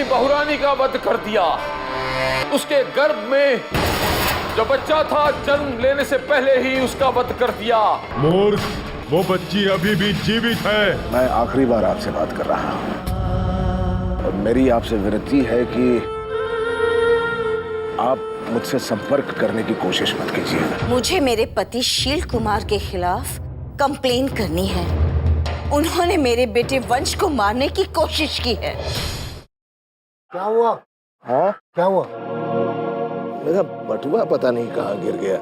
अपनी बहुरानी का वध कर दिया। उसके गर्भ में जो बच्चा था जन्म लेने से पहले ही उसका वध कर दिया। मूर्ख, वो बच्ची अभी भी जीवित है। मैं आखिरी बार आपसे बात कर रहा हूँ और मेरी आपसे विनती है कि आप मुझसे संपर्क करने की कोशिश मत कीजिए। मुझे मेरे पति शील कुमार के खिलाफ कंप्लेन करनी है। उन्होंने मेरे बेटे वंश को मारने की कोशिश की है। क्या हुआ? हाँ, क्या हुआ? मेरा बटुआ पता नहीं कहाँ गिर गया।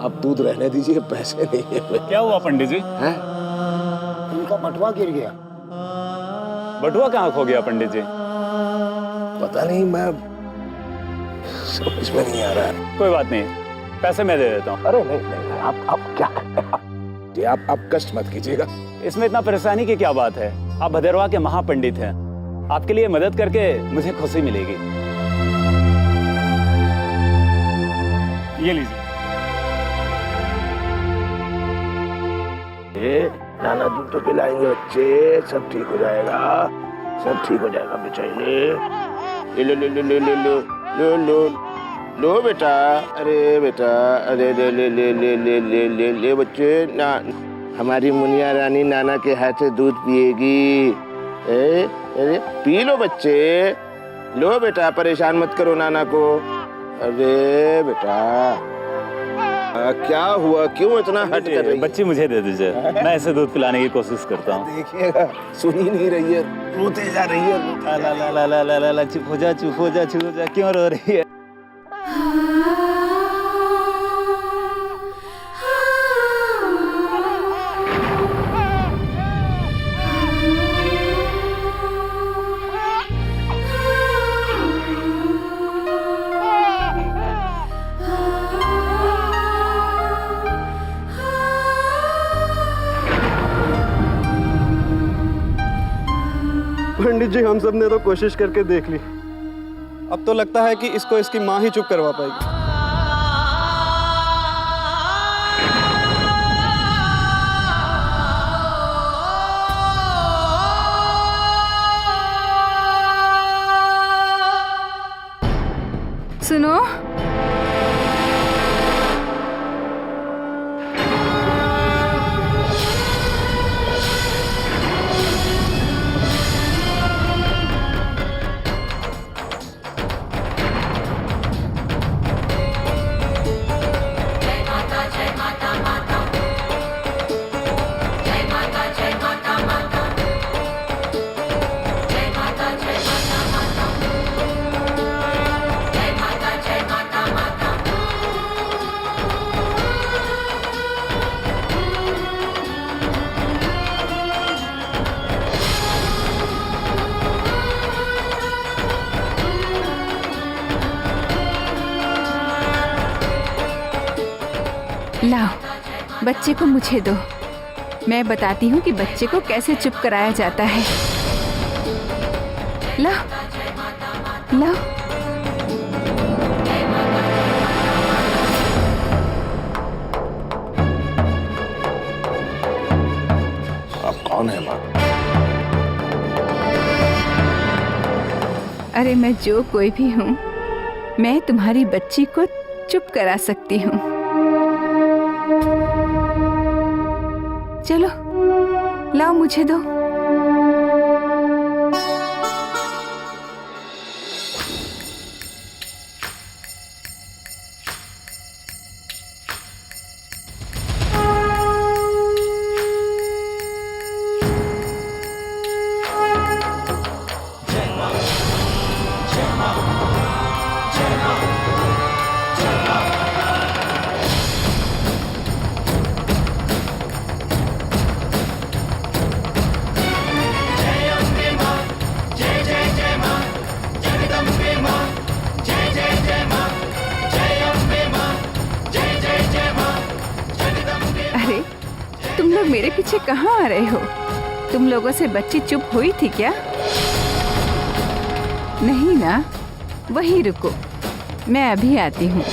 आप दूध रहने दीजिए, पैसे नहीं है। क्या हुआ पंडित जी? हैं? उनका बटुआ गिर गया। बटुआ कहाँ खो गया पंडित जी? पता नहीं, मैं समझ में नहीं आ रहा है। कोई बात नहीं, पैसे मैं दे देता हूँ। अरे नहीं, आप क्या जी, आप कष्ट मत कीजिएगा। इसमें इतना परेशानी की क्या बात है? आप भदैरवा के महापंडित हैं, आपके लिए मदद करके मुझे खुशी मिलेगी। ये लीजिए। नाना दूध तो पिलाएंगे बच्चे, सब ठीक हो जाएगा, सब ठीक हो जाएगा बेचारे। ले लो लो लो लो लो लो लो लो बेटा, अरे बेटा, अरे ले ले ले ले ले ले ले ले बच्चे। ना, हमारी मुनिया रानी नाना के हाथ से दूध पिएगी। अरे पी लो बच्चे, लो बेटा, परेशान मत करो नाना को। अरे बेटा, क्या हुआ, क्यों इतना हट कर रही है? बच्ची मुझे दे दीजिए, मैं इसे दूध पिलाने की कोशिश करता हूँ। देखिएगा, सुन ही नहीं रही है, रोते जा रही है। ला ला ला ला ला ला, चुप हो जा, चुप हो जा, चुप हो जा, क्यों रो रही है? पंडित जी, हम सब ने तो कोशिश करके देख ली। अब तो लगता है कि इसको इसकी माँ ही चुप करवा पाएगी। सुनो, लाओ, बच्चे को मुझे दो। मैं बताती हूँ कि बच्चे को कैसे चुप कराया जाता है। लाओ, लाओ। आप कौन है माँ? अरे मैं जो कोई भी हूँ, मैं तुम्हारी बच्ची को चुप करा सकती हूँ। चलो, लाओ, मुझे दो। तुम लोग मेरे पीछे कहाँ आ रहे हो? तुम लोगों से बच्ची चुप हुई थी क्या? नहीं ना, वहीं रुको, मैं अभी आती हूँ।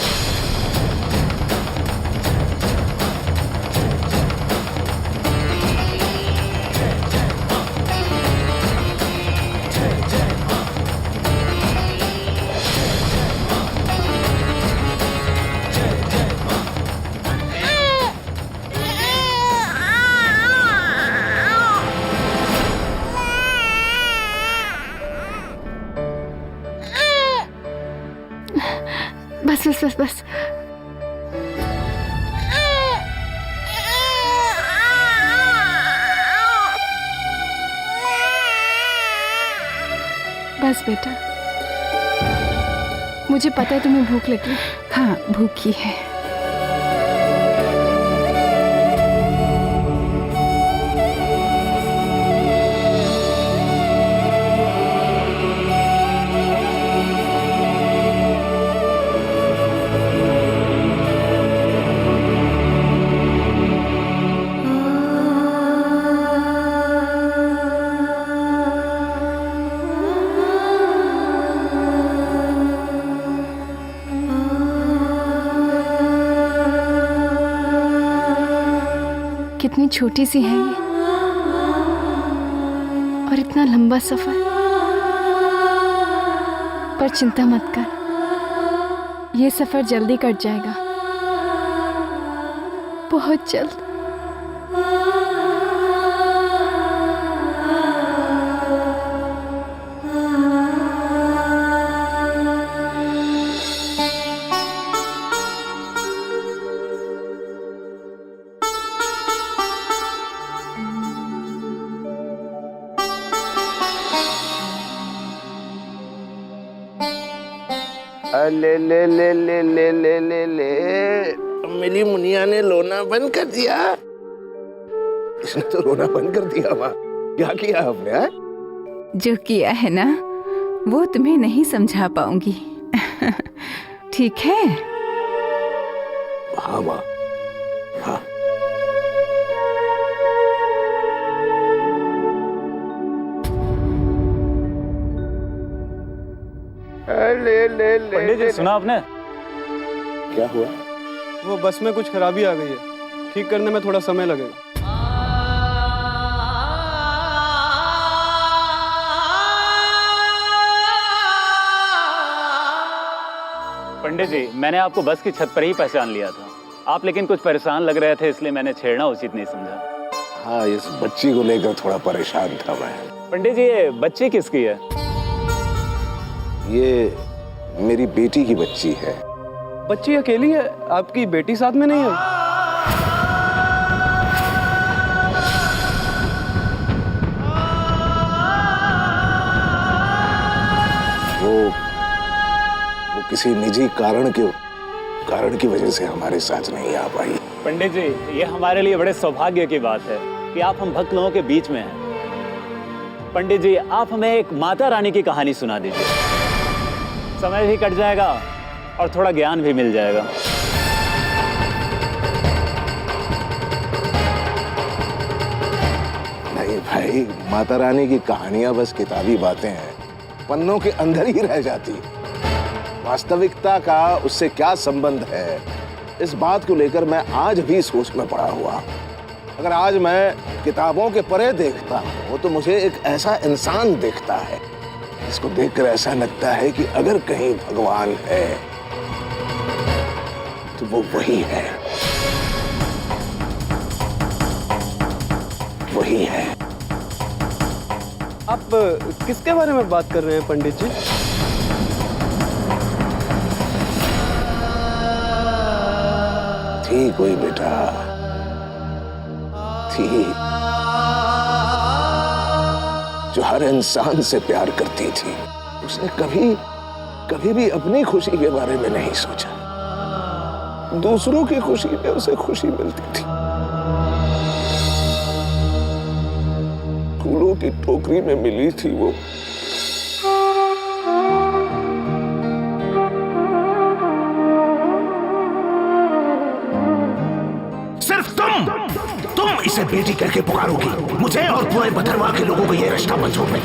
बस बस बस बस। बस बेटा, मुझे पता है तुम्हें भूख लगी। हाँ, भूखी है। कितनी छोटी सी है ये, और इतना लंबा सफर। पर चिंता मत कर, ये सफर जल्दी कट जाएगा, बहुत जल्द। ले ले ले ले ले ले ले ले, मेरी मुनिया ने रोना बंद कर दिया। इसने तो रोना बंद कर दिया। माँ, क्या किया आपने? है? जो किया है ना, वो तुम्हें नहीं समझा पाऊंगी। ठीक है? हाँ माँ, हाँ। ले ले ले। पंडित जी, सुना आपने? क्या हुआ? वो बस में कुछ खराबी आ गई है, ठीक करने में थोड़ा समय लगेगा। पंडित जी, मैंने आपको बस की छत पर ही पहचान लिया था। आप लेकिन कुछ परेशान लग रहे थे, इसलिए मैंने छेड़ना उचित नहीं समझा। हाँ, इस बच्ची को लेकर थोड़ा परेशान था मैं। पंडित जी, ये बच्ची किसकी है? ये मेरी बेटी की बच्ची है। बच्ची अकेली है, आपकी बेटी साथ में नहीं है? वो किसी निजी कारण की वजह से हमारे साथ नहीं आ पाई। पंडित जी, ये हमारे लिए बड़े सौभाग्य की बात है कि आप हम भक्त लोगों के बीच में हैं। पंडित जी, आप हमें एक माता रानी की कहानी सुना दीजिए। समय भी कट जाएगा और थोड़ा ज्ञान भी मिल जाएगा। नहीं भाई, माता रानी की कहानियां बस किताबी बातें हैं, पन्नों के अंदर ही रह जाती। वास्तविकता का उससे क्या संबंध है, इस बात को लेकर मैं आज भी सोच में पड़ा हुआ। अगर आज मैं किताबों के परे देखता हूँ तो मुझे एक ऐसा इंसान दिखता है जिसको देखकर ऐसा लगता है कि अगर कहीं भगवान है तो वो वही है, वही है। आप किसके बारे में बात कर रहे हैं पंडित जी? थी कोई बेटा, थी जो हर इंसान से प्यार करती थी। उसने कभी भी अपनी खुशी के बारे में नहीं सोचा, दूसरों की खुशी में उसे खुशी मिलती थी। फूलों की टोकरी में मिली थी वो। सिर्फ तुम इसे बेटी करके पुकारोगी। मुझे और पूरे भद्रवा के लोगों को यह रिश्ता मंजूर नहीं।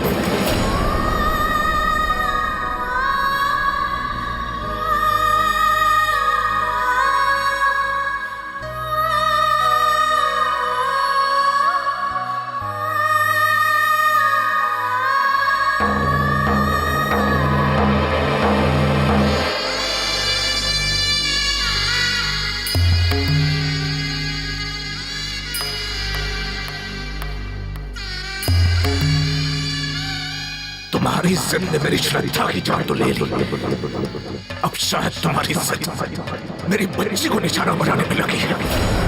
तुम्हारी इज्जत ने मेरी श्रद्धा की जान तो ले ली। अब शायद तुम्हारी इज्जत मेरी बच्ची को निशाना बनाने में लगी है।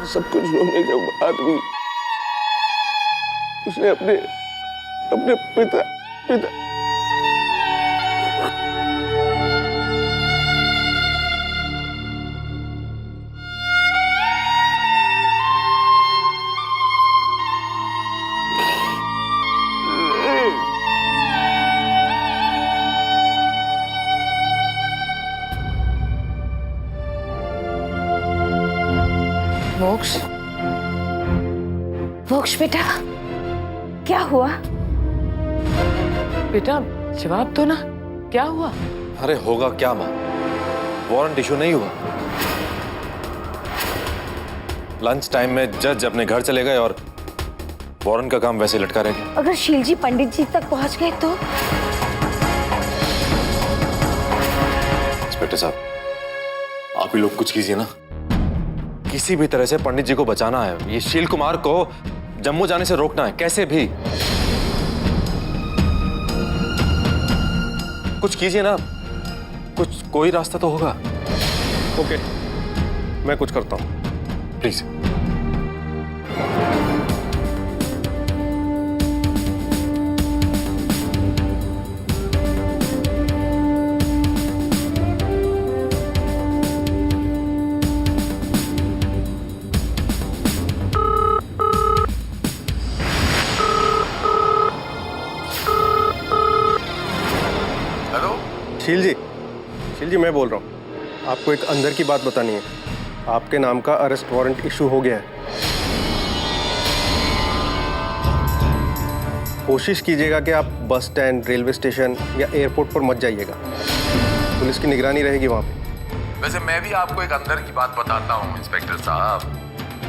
सब कुछ होने के बाद भी उसने अपने पिता मोक्ष बेटा, क्या हुआ? बेटा जवाब दो ना, क्या हुआ? अरे होगा क्या माँ, वारंट इशू नहीं हुआ। लंच टाइम में जज अपने घर चले गए और वारंट का काम वैसे लटका रह गया। अगर शील जी पंडित जी तक पहुंच गए तो? इंस्पेक्टर साहब, आप ही लोग कुछ कीजिए ना, किसी भी तरह से पंडित जी को बचाना है। ये शील कुमार को जम्मू जाने से रोकना है, कैसे भी। कुछ कीजिए ना, कोई रास्ता तो होगा। ओके, मैं कुछ करता हूँ, प्लीज। शील जी मैं बोल रहा हूँ। आपको एक अंदर की बात बतानी है। आपके नाम का अरेस्ट वारंट इशू हो गया है। कोशिश कीजिएगा कि आप बस स्टैंड, रेलवे स्टेशन या एयरपोर्ट पर मत जाइएगा। पुलिस की निगरानी रहेगी वहाँ पे। वैसे मैं भी आपको एक अंदर की बात बताता हूँ इंस्पेक्टर साहब।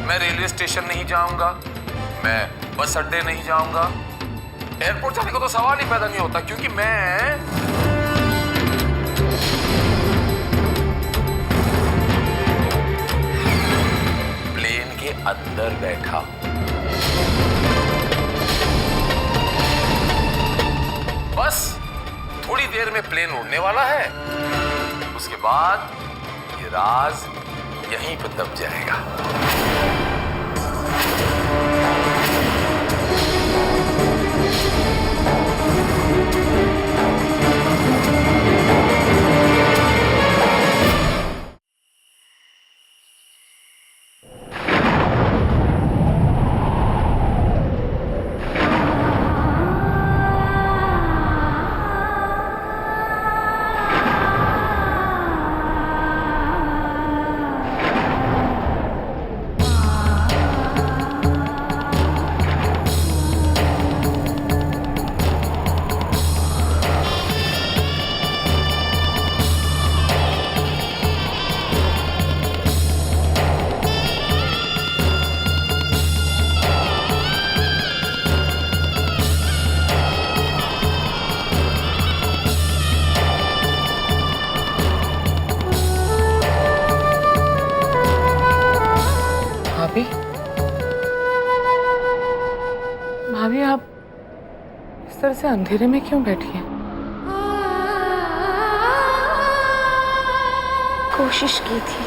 मैं रेलवे स्टेशन नहीं जाऊंगा, मैं बस अड्डे नहीं जाऊंगा, एयरपोर्ट जाने को तो सवाल ही पैदा नहीं होता, क्योंकि मैं के अंदर बैठा। बस थोड़ी देर में प्लेन उड़ने वाला है, उसके बाद ये राज यहीं पर दब जाएगा। भाभी आप इस तरह से अंधेरे में क्यों बैठी हैं? कोशिश की थी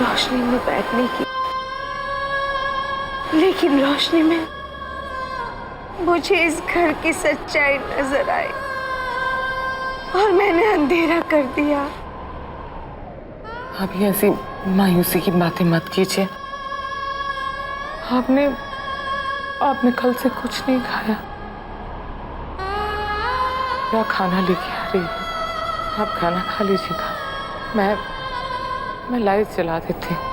रोशनी में बैठने की, लेकिन रोशनी में मुझे इस घर की सच्चाई नजर आई और मैंने अंधेरा कर दिया। अभी ऐसी मायूसी की बातें मत कीजिए। आपने कल से कुछ नहीं खाया। क्या खाना लेके आ रही है? आप खाना खा लीजिएगा। मैं लाइट जला देती हूँ।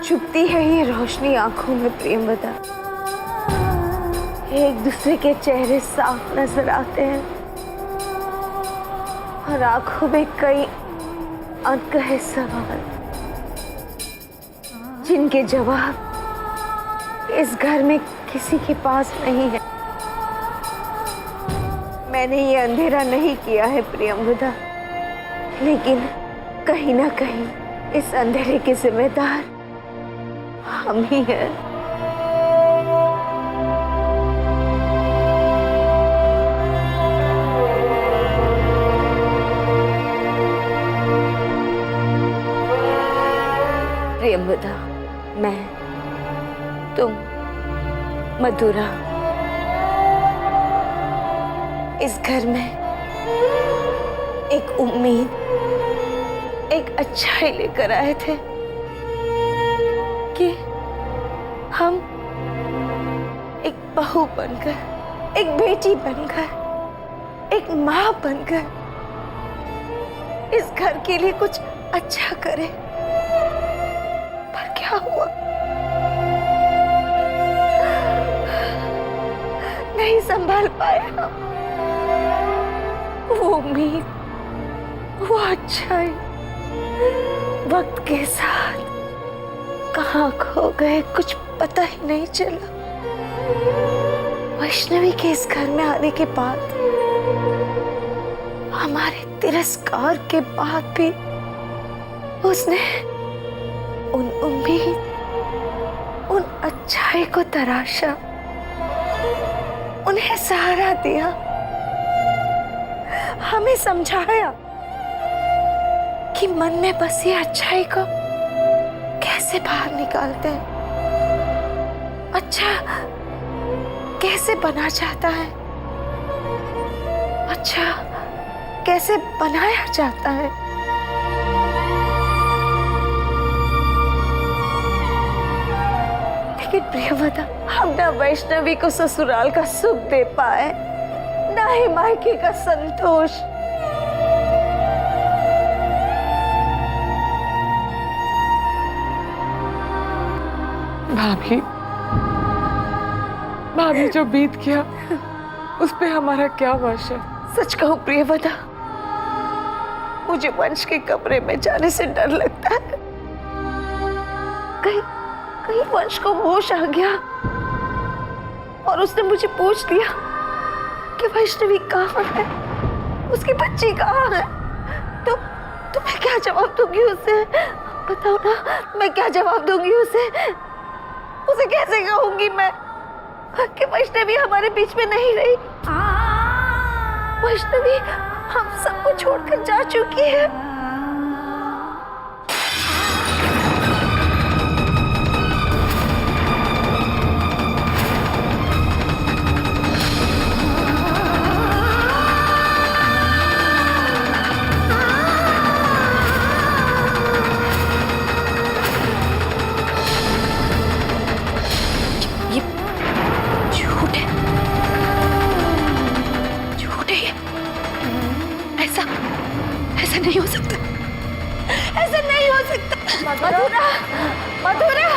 छुपती है ये रोशनी आंखों में प्रेमवदा। एक दूसरे के चेहरे साफ नजर आते हैं और आंखों में कई अनकहे सवाल जिनके जवाब इस घर में किसी के पास नहीं है। मैंने ये अंधेरा नहीं किया है प्रियंवदा, लेकिन कहीं ना कहीं इस अंधेरे के जिम्मेदार हम ही हैं। प्रियंवदा, मैं, तुम, मधुरा इस घर में एक उम्मीद, एक अच्छाई लेकर आए थे कि हम एक बहू बनकर, एक बेटी बनकर, एक माँ बनकर इस घर के लिए कुछ अच्छा करें। पर क्या हुआ? नहीं संभाल पाए हम वो उम्मीद, वो अच्छाई। वक्त के साथ कहाँ खो गए कुछ पता ही नहीं चला। वैष्णवी के इस घर में आने के बाद, हमारे तिरस्कार के बाद भी उसने उन उम्मीद, उन अच्छाई को तराशा, उन्हें सहारा दिया, हमें समझाया कि मन में बसी अच्छाई को कैसे बाहर निकालते हैं, अच्छा कैसे बना जाता है, अच्छा कैसे बनाया जाता है। लेकिन प्रियवदा, हम ना वैष्णवी को ससुराल का सुख दे पाए, ना ही मायके का संतोष। भाभी जो बीत गया उस पे हमारा क्या वश है? सच कहूं प्रियवदा, मुझे वंश के कमरे में जाने से डर लगता है। कहीं वंश को होश आ गया और उसने मुझे पूछ लिया कि वैष्णवी कहाँ है, उसकी बच्ची कहाँ है, तो मैं क्या जवाब दूंगी उसे? बताओ ना, मैं क्या जवाब दूंगी उसे? उसे कैसे कहूंगी मैं कि वैष्णवी हमारे बीच में नहीं रही? वैष्णवी हम सबको छोड़कर जा चुकी है। ऐसा नहीं हो सकता, ऐसा नहीं हो सकता। मधुरा, मधुरा,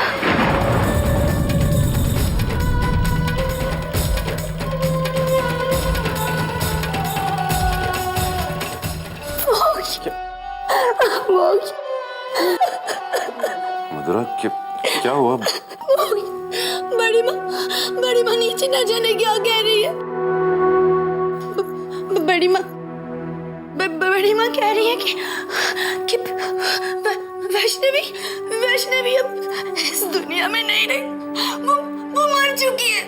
मोक्ष, मधुरा, क्या हुआ? बड़ी माँ नीचे न जाने क्या कह रही है। बड़ी माँ कह रही है कि वैष्णवी अब इस दुनिया में नहीं रही, वो मर चुकी है।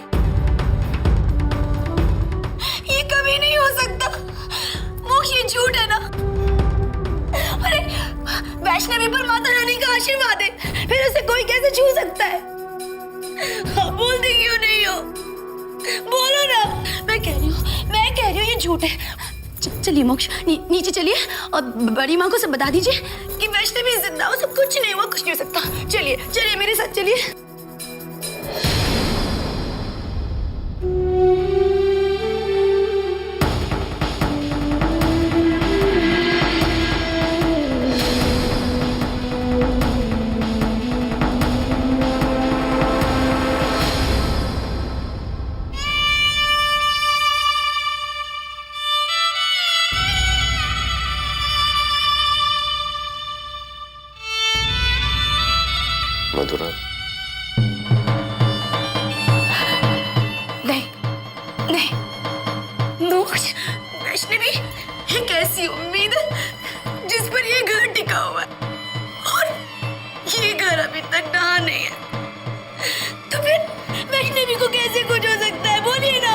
ये कभी नहीं हो सकता मोक्ष, ये झूठ है ना। अरे वैष्णवी पर माता रानी का आशीर्वाद है, फिर उसे कोई कैसे छू सकता है? हाँ, बोलती क्यों नहीं हो? बोलो ना। मैं कह रही हूँ ये झूठ है। चलिए मोक्ष, नीचे चलिए और बड़ी माँ को सब बता दीजिए कि वैष्णवी जिंदा हो, सब कुछ नहीं हुआ, कुछ नहीं हो सकता। चलिए मेरे साथ चलिए। मधुरा, नहीं मोक्ष, वैष्णवी एक ऐसी उम्मीद है जिस पर ये घर टिका हुआ है, और ये घर अभी तक रहा नहीं है, तो फिर वैष्णवी को कैसे कुछ हो सकता है? बोलिए ना।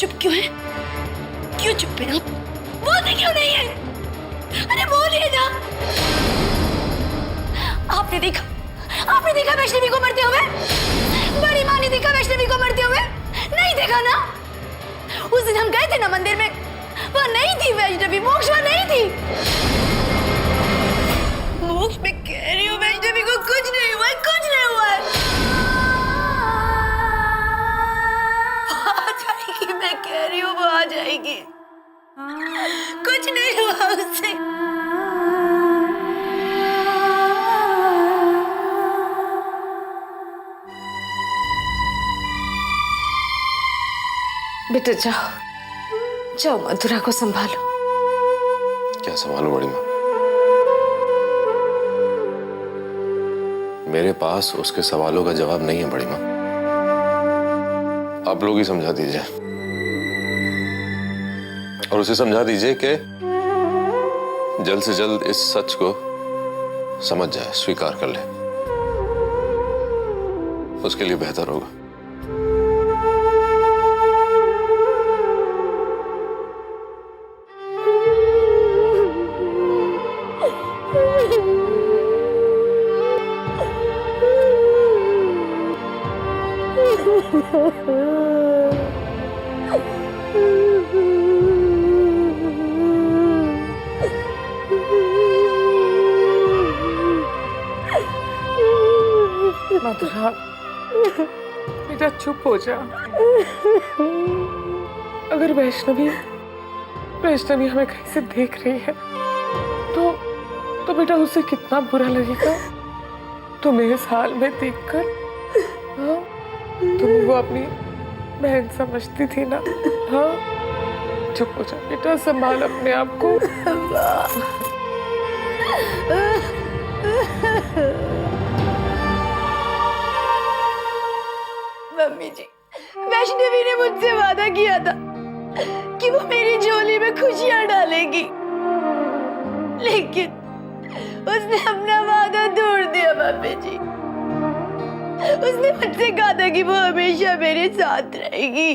चुप क्यों है? क्यों चुप है आप? बोलते क्यों नहीं है? अरे बोलिए ना। आपने देखा वैष्णवी को मरते हुए? बड़ी माँ ने देखा वैष्णवी को मरते हुए? नहीं देखा ना। उस दिन हम गए थे ना मंदिर में, वहाँ नहीं थी वैष्णवी, मोक्ष वहाँ नहीं थी। मोक्ष, मैं कह रही हूँ वैष्णवी को कुछ नहीं हुआ है, कुछ नहीं हुआ है। आ जाएगी, मैं कह रही हूँ वो आ जाएगी। कुछ नहीं हुआ उससे। बेटा जाओ मधुरा को संभालो। क्या संभालूं बड़ी माँ? मेरे पास उसके सवालों का जवाब नहीं है बड़ी माँ। आप लोग ही समझा दीजिए, और उसे समझा दीजिए कि जल्द से जल्द इस सच को समझ जाए, स्वीकार कर ले। उसके लिए बेहतर होगा। मधुरा, बेटा चुप हो जा। अगर वैष्णवी हमें कहीं से देख रही है तो बेटा उसे कितना बुरा लगेगा तुम्हें इस हाल में देखकर। हाँ, तुम वो अपनी बहन समझती थी ना। हाँ, चुप हो जा बेटा, संभाल अपने आप को। मम्मी जी, वैष्णवी ने मुझसे वादा किया था कि वो मेरी झोली में खुशियां डालेगी, लेकिन उसने अपना वादा तोड़ दिया। मम्मी जी, उसने मुझसे कहा था कि वो हमेशा मेरे साथ रहेगी,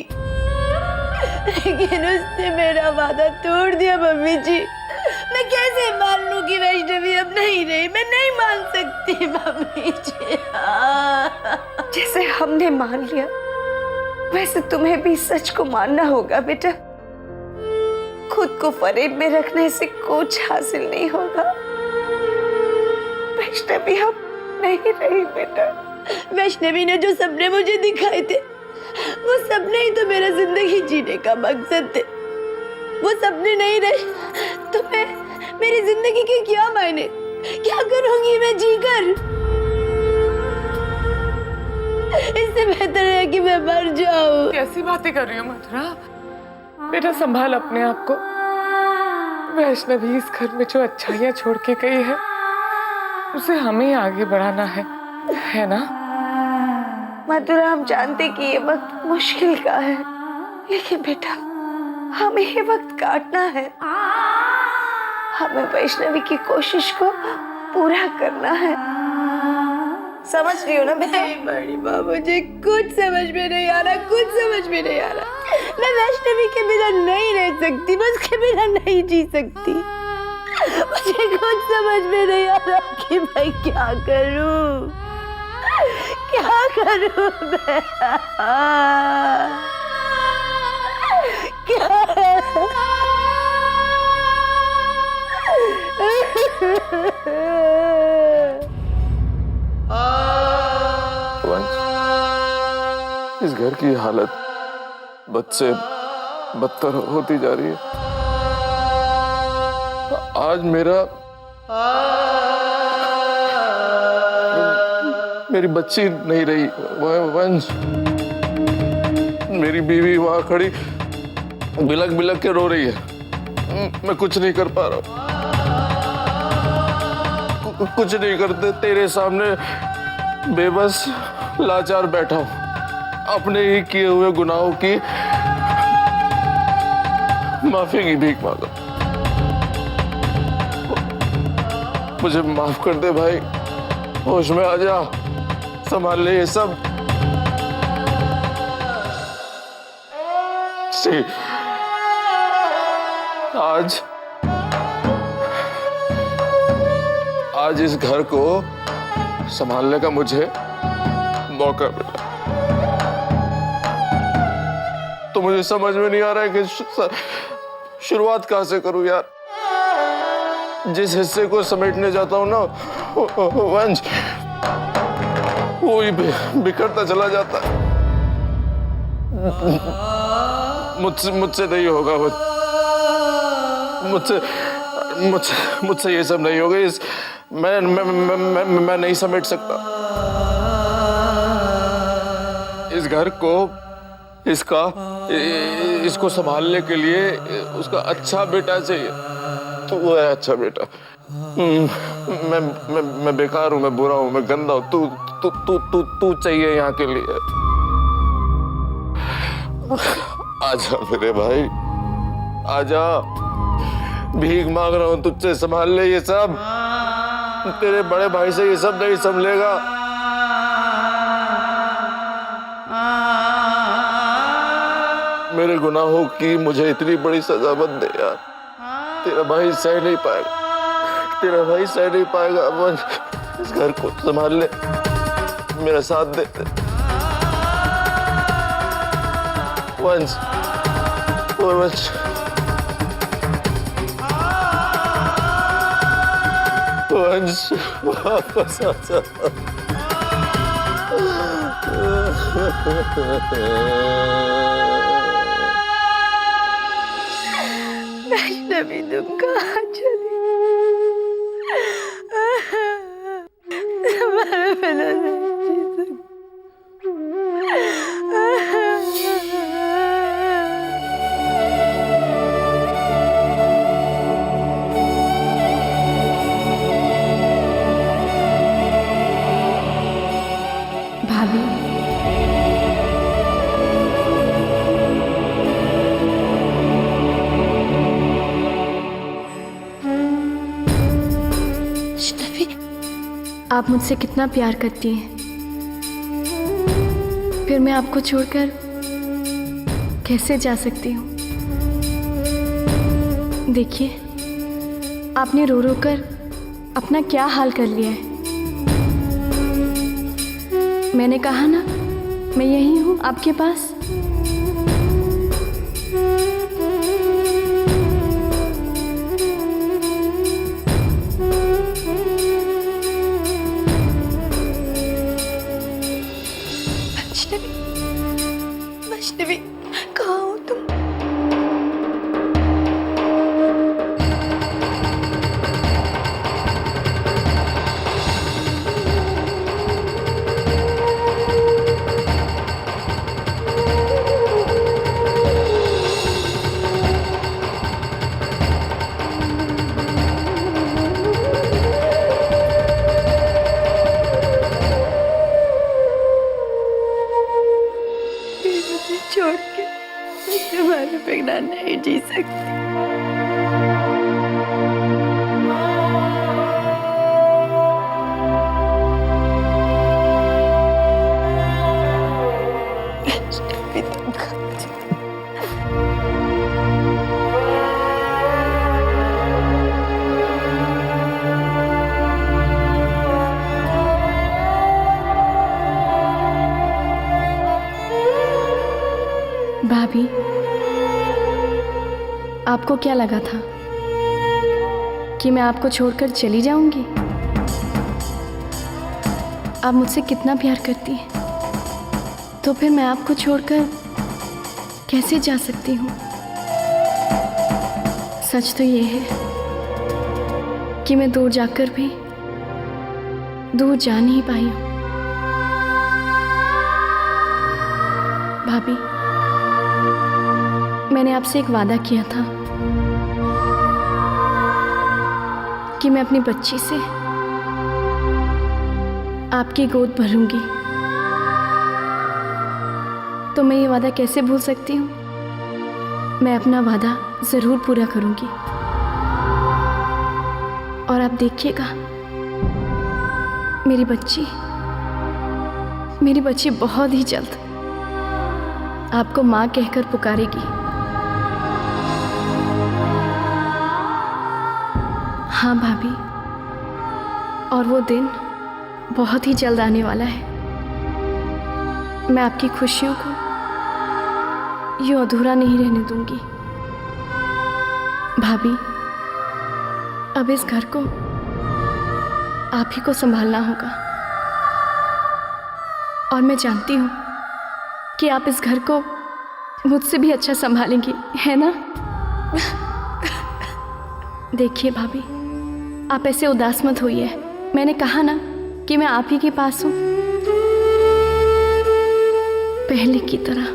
लेकिन उसने मेरा वादा तोड़ दिया। मम्मी जी, मैं कैसे मान लूं कि वैष्णवी अब नहीं रही? मैं नहीं मान सकती मम्मी जी। जैसे हमने मान लिया, वैसे तुम्हें भी सच को मानना होगा बेटा। खुद को फरेब में रखने से कुछ हासिल नहीं होगा। वैष्णवी अब नहीं रही बेटा। वैष्णवी ने जो सपने मुझे दिखाए थे, वो सपने ही तो मेरा जिंदगी जीने का मकसद थे। वो सपने नहीं रहे तो मेरी जिंदगी के क्या मायने? क्या करूंगी मैं जीकर? इससे बेहतर है कि मैं मर जाऊं। कैसी बातें कर रही हो मधुरा? बेटा संभाल अपने आप को। वैष्णवी इस घर में जो अच्छाइयां छोड़ के गई है, उसे हमें आगे बढ़ाना है ना? मधुरा, हम जानते कि ये वक्त मुश्किल का है, लेकिन बेटा हमें ये वक्त काटना है। हमें वैष्णवी की कोशिश को पूरा करना है। समझ रही हो ना बेटा? बड़ी माँ, मुझे कुछ समझ में नहीं आ रहा, कुछ समझ में नहीं आ रहा। मैं वैष्णवी के बिना नहीं रह सकती, मैं उसके बिना नहीं जी सकती। मुझे कुछ समझ में नहीं आ रहा कि मैं क्या करूं, क्या करूं मैं? क्या वंश, इस घर की हालत बद से बदतर होती जा रही है। आज मेरी बच्ची नहीं रही वंश। मेरी बीवी वहां खड़ी बिलक बिलक के रो रही है। मैं कुछ नहीं कर पा रहा हूं, कुछ नहीं करते। तेरे सामने बेबस लाचार बैठा हूं, अपने ही किए हुए गुनाहों की माफी की भीख मांगा। मुझे माफ कर दे भाई, होश में आ जा, संभाल ले ये सब। आज इस घर को संभालने का मुझे मौका मिला। तो मुझे समझ में नहीं आ रहा है कि शुरुआत कहां से करूं यार। जिस हिस्से को समेटने जाता हूं ना वंश, वो ही बिखरता चला जाता है। मुझसे नहीं होगा वो, मुझसे ये सब नहीं होगा। मैं नहीं समेट सकता इस घर को। इसको संभालने के लिए उसका अच्छा बेटा चाहिए। तो वो है अच्छा बेटा। मैं बेकार हूं, मैं बुरा हूं, मैं गंदा हूं। तू चाहिए यहाँ के लिए। आजा मेरे भाई, आजा, भीख मांग रहा हूं तुझसे, संभाल ले ये सब। तेरे बड़े भाई से ये सब नहीं संभलेगा। मेरे गुनाहों की मुझे इतनी बड़ी सजा मत दे यार। तेरा भाई सह नहीं पाएगा, तेरा भाई सह नहीं पाएगा। वंश, इस घर को संभाल ले, मेरा साथ दे। वंश, वंश, वंश, वापस आ जा। वैष्णवी, तुम कहाँ चली? तुम्हारे बिना नहीं जी सकती। भाभी, आप मुझसे कितना प्यार करती हैं, फिर मैं आपको छोड़कर कैसे जा सकती हूँ? देखिए, आपने रो रो कर अपना क्या हाल कर लिया है। मैंने कहा ना, मैं यही हूँ आपके पास। वैष्णवी, कहाँ हो तुम? छोड़ के मैं तुम्हारे बिना नहीं जी सकती। भाभी, आपको क्या लगा था कि मैं आपको छोड़कर चली जाऊंगी? आप मुझसे कितना प्यार करती हैं, तो फिर मैं आपको छोड़कर कैसे जा सकती हूँ? सच तो ये है कि मैं दूर जाकर भी दूर जा नहीं पाई हूँ। भाभी, मैंने आपसे एक वादा किया था कि मैं अपनी बच्ची से आपकी गोद भरूंगी, तो मैं ये वादा कैसे भूल सकती हूँ? मैं अपना वादा जरूर पूरा करूंगी। और आप देखिएगा, मेरी बच्ची बहुत ही जल्द आपको माँ कहकर पुकारेगी। हाँ भाभी, और वो दिन बहुत ही जल्द आने वाला है। मैं आपकी खुशियों को यूं अधूरा नहीं रहने दूंगी। भाभी, अब इस घर को आप ही को संभालना होगा, और मैं जानती हूँ कि आप इस घर को मुझसे भी अच्छा संभालेंगी, है ना? देखिए भाभी, आप ऐसे उदास मत होइए। मैंने कहा ना कि मैं आप ही के पास हूँ, पहले की तरह।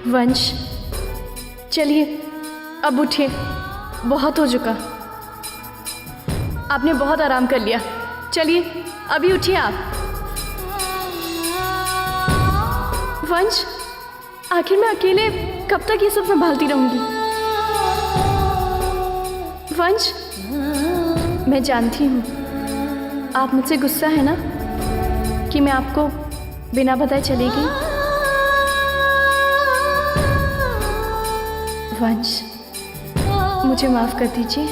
वंश, चलिए अब उठिए, बहुत हो चुका। आपने बहुत आराम कर लिया, चलिए अभी उठिए आप। वंश, आखिर मैं अकेले कब तक ये सब संभालती रहूंगी? वंश, मैं जानती हूँ आप मुझसे गुस्सा है ना कि मैं आपको बिना बताए चली गई। वंश, मुझे माफ कर दीजिए।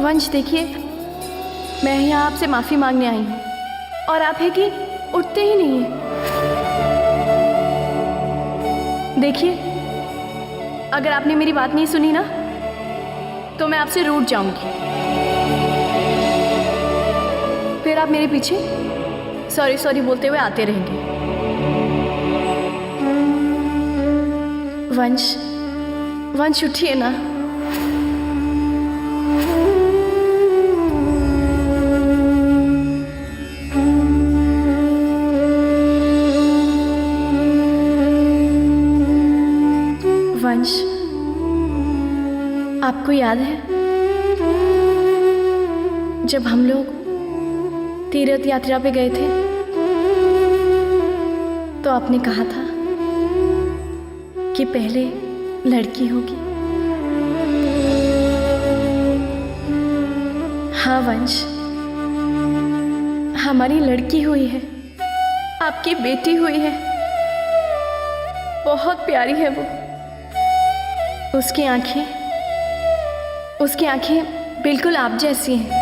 वंश, देखिए, मैं यहाँ आपसे माफी मांगने आई हूँ, और आप है कि उठते ही नहीं हैं। देखिए, अगर आपने मेरी बात नहीं सुनी ना, तो मैं आपसे रूठ जाऊंगी। फिर आप मेरे पीछे सॉरी सॉरी बोलते हुए आते रहेंगे। वंश, वंश उठिए ना। वंश, आपको याद है जब हम लोग तीर्थ यात्रा पे गए थे, तो आपने कहा था कि पहले लड़की होगी। हाँ वंश, हमारी लड़की हुई है, आपकी बेटी हुई है। बहुत प्यारी है वो। उसकी आंखें बिल्कुल आप जैसी हैं।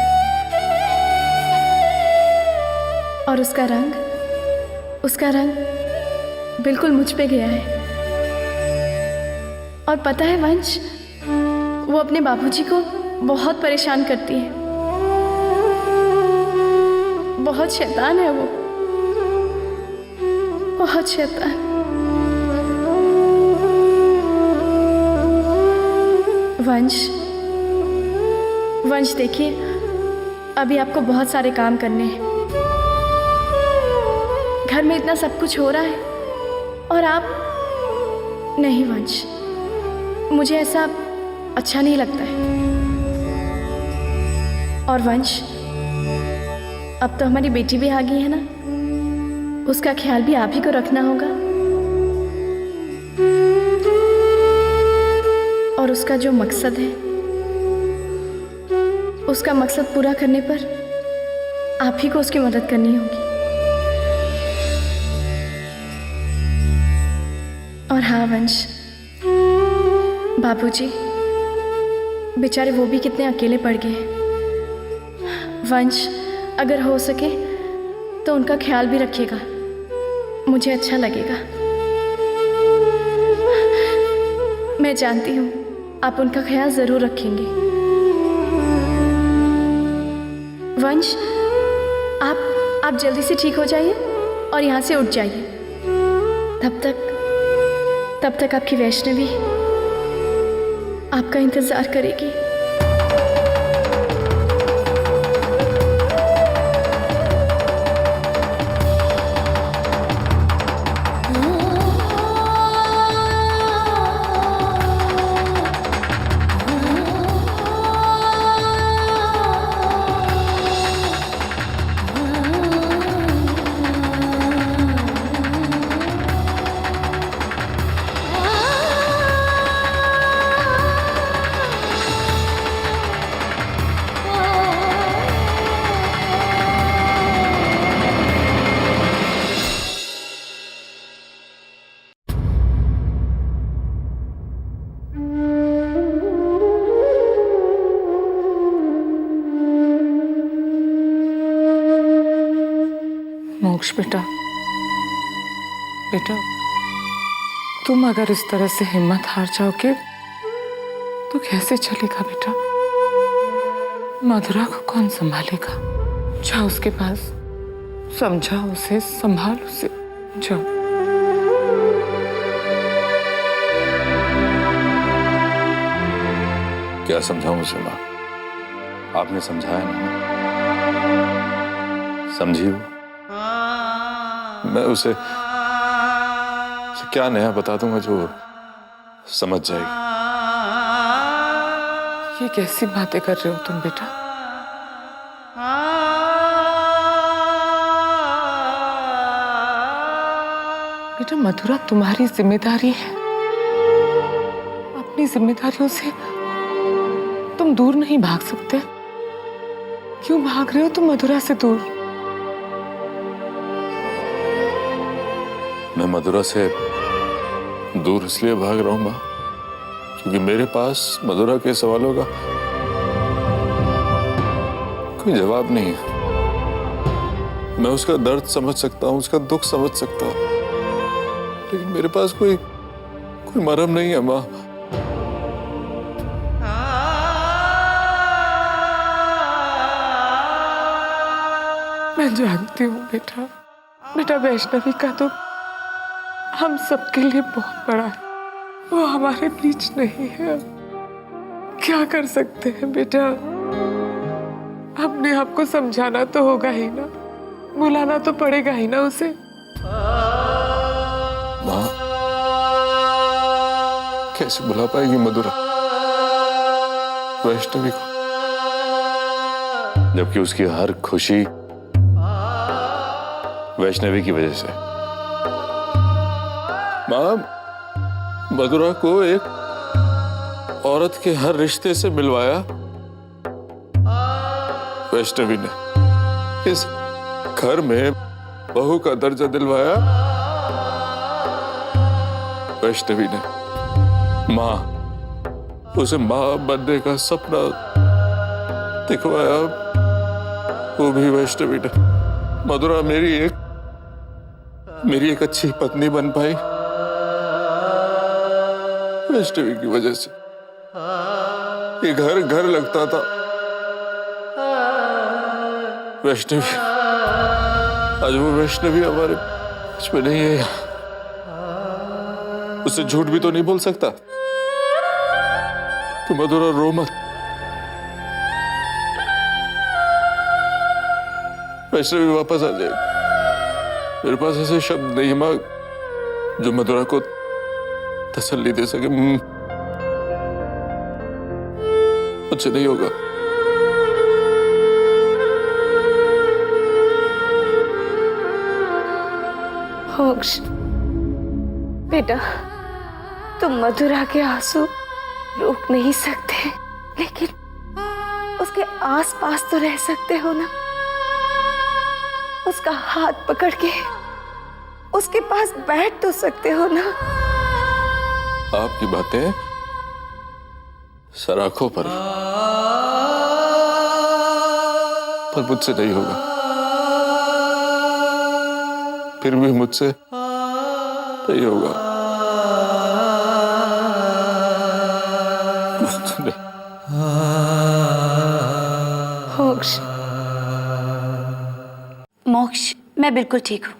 और उसका रंग बिल्कुल मुझ पे गया है। और पता है वंश, वो अपने बाबूजी को बहुत परेशान करती है। बहुत शैतान है वो, बहुत शैतान। वंश देखिए, अभी आपको बहुत सारे काम करने हैं। घर में इतना सब कुछ हो रहा है और आप नहीं। वंश, मुझे ऐसा अच्छा नहीं लगता है। और वंश, अब तो हमारी बेटी भी आ गई है ना, उसका ख्याल भी आप ही को रखना होगा। और उसका जो मकसद है, उसका मकसद पूरा करने पर आप ही को उसकी मदद करनी होगी। और हाँ वंश, बाबूजी बेचारे वो भी कितने अकेले पड़ गए हैं। वंश, अगर हो सके तो उनका ख्याल भी रखिएगा, मुझे अच्छा लगेगा। मैं जानती हूँ आप उनका ख्याल जरूर रखेंगे। वंश, आप जल्दी से ठीक हो जाइए और यहाँ से उठ जाइए। तब तक आपकी वैष्णवी आपका इंतजार करेगी। मोक्ष बेटा, तुम अगर इस तरह से हिम्मत हार जाओगे तो कैसे चलेगा बेटा? मधुरा को कौन संभालेगा? जाओ उसके पास, समझाओ उसे, संभाल उसे, जाओ। क्या समझाऊं उसे माँ? आपने समझाया ना, समझी वो। मैं उसे क्या नया बता दूंगा जो समझ जाएगी। ये कैसी बातें कर रहे हो तुम बेटा? बेटा, मधुरा तुम्हारी जिम्मेदारी है। अपनी जिम्मेदारियों से तुम दूर नहीं भाग सकते। क्यों भाग रहे हो तुम मधुरा से दूर? मैं मधुरा से दूर इसलिए भाग रहा हूं मां, क्योंकि मेरे पास मधुरा के सवालों का कोई जवाब नहीं है। मैं उसका दर्द समझ सकता हूं, उसका दुख समझ सकता हूं, लेकिन मेरे पास कोई मरहम नहीं है मां। मैं जानती हूँ बेटा, वैष्णवी का तो हम सबके लिए बहुत बड़ा है। वो हमारे बीच नहीं है। क्या कर सकते हैं बेटा? अपने आप को समझाना तो होगा ही ना, बुलाना तो पड़ेगा ही ना उसे। माँ, कैसे बुला पाएगी मधुरा वैष्णवी को, जबकि उसकी हर खुशी वैष्णवी की वजह से। माँ, मधुरा को एक औरत के हर रिश्ते से मिलवाया वैष्णवी ने। इस घर में बहू का दर्जा दिलवाया वैष्णवी ने। माँ, उसे माँ बनने का सपना दिखवाया वो भी वैष्णवी ने। मधुरा मेरी एक अच्छी पत्नी बन पाई वैष्णवी की वजह से। ये घर लगता था वैष्णवी। आज वो वैष्णवी हमारे बीच में नहीं है। उससे झूठ भी तो नहीं बोल सकता। तो मधुरा रो मत। वैष्णवी वापस आ जाएगी। मेरे पास ऐसे शब्द नहीं मां जो मधुरा को तसल्ली दे सके। मुझसे नहीं होगा। मोक्ष बेटा, तुम मधुरा के आंसू रोक नहीं सकते, लेकिन उसके आसपास तो रह सकते हो ना। उसका हाथ पकड़ के उसके पास बैठ तो सकते हो ना। आपकी बातें सराखों पर मुझसे नहीं होगा। फिर भी मुझसे नहीं होगा। मोक्ष, मोक्ष, मैं बिल्कुल ठीक हूँ।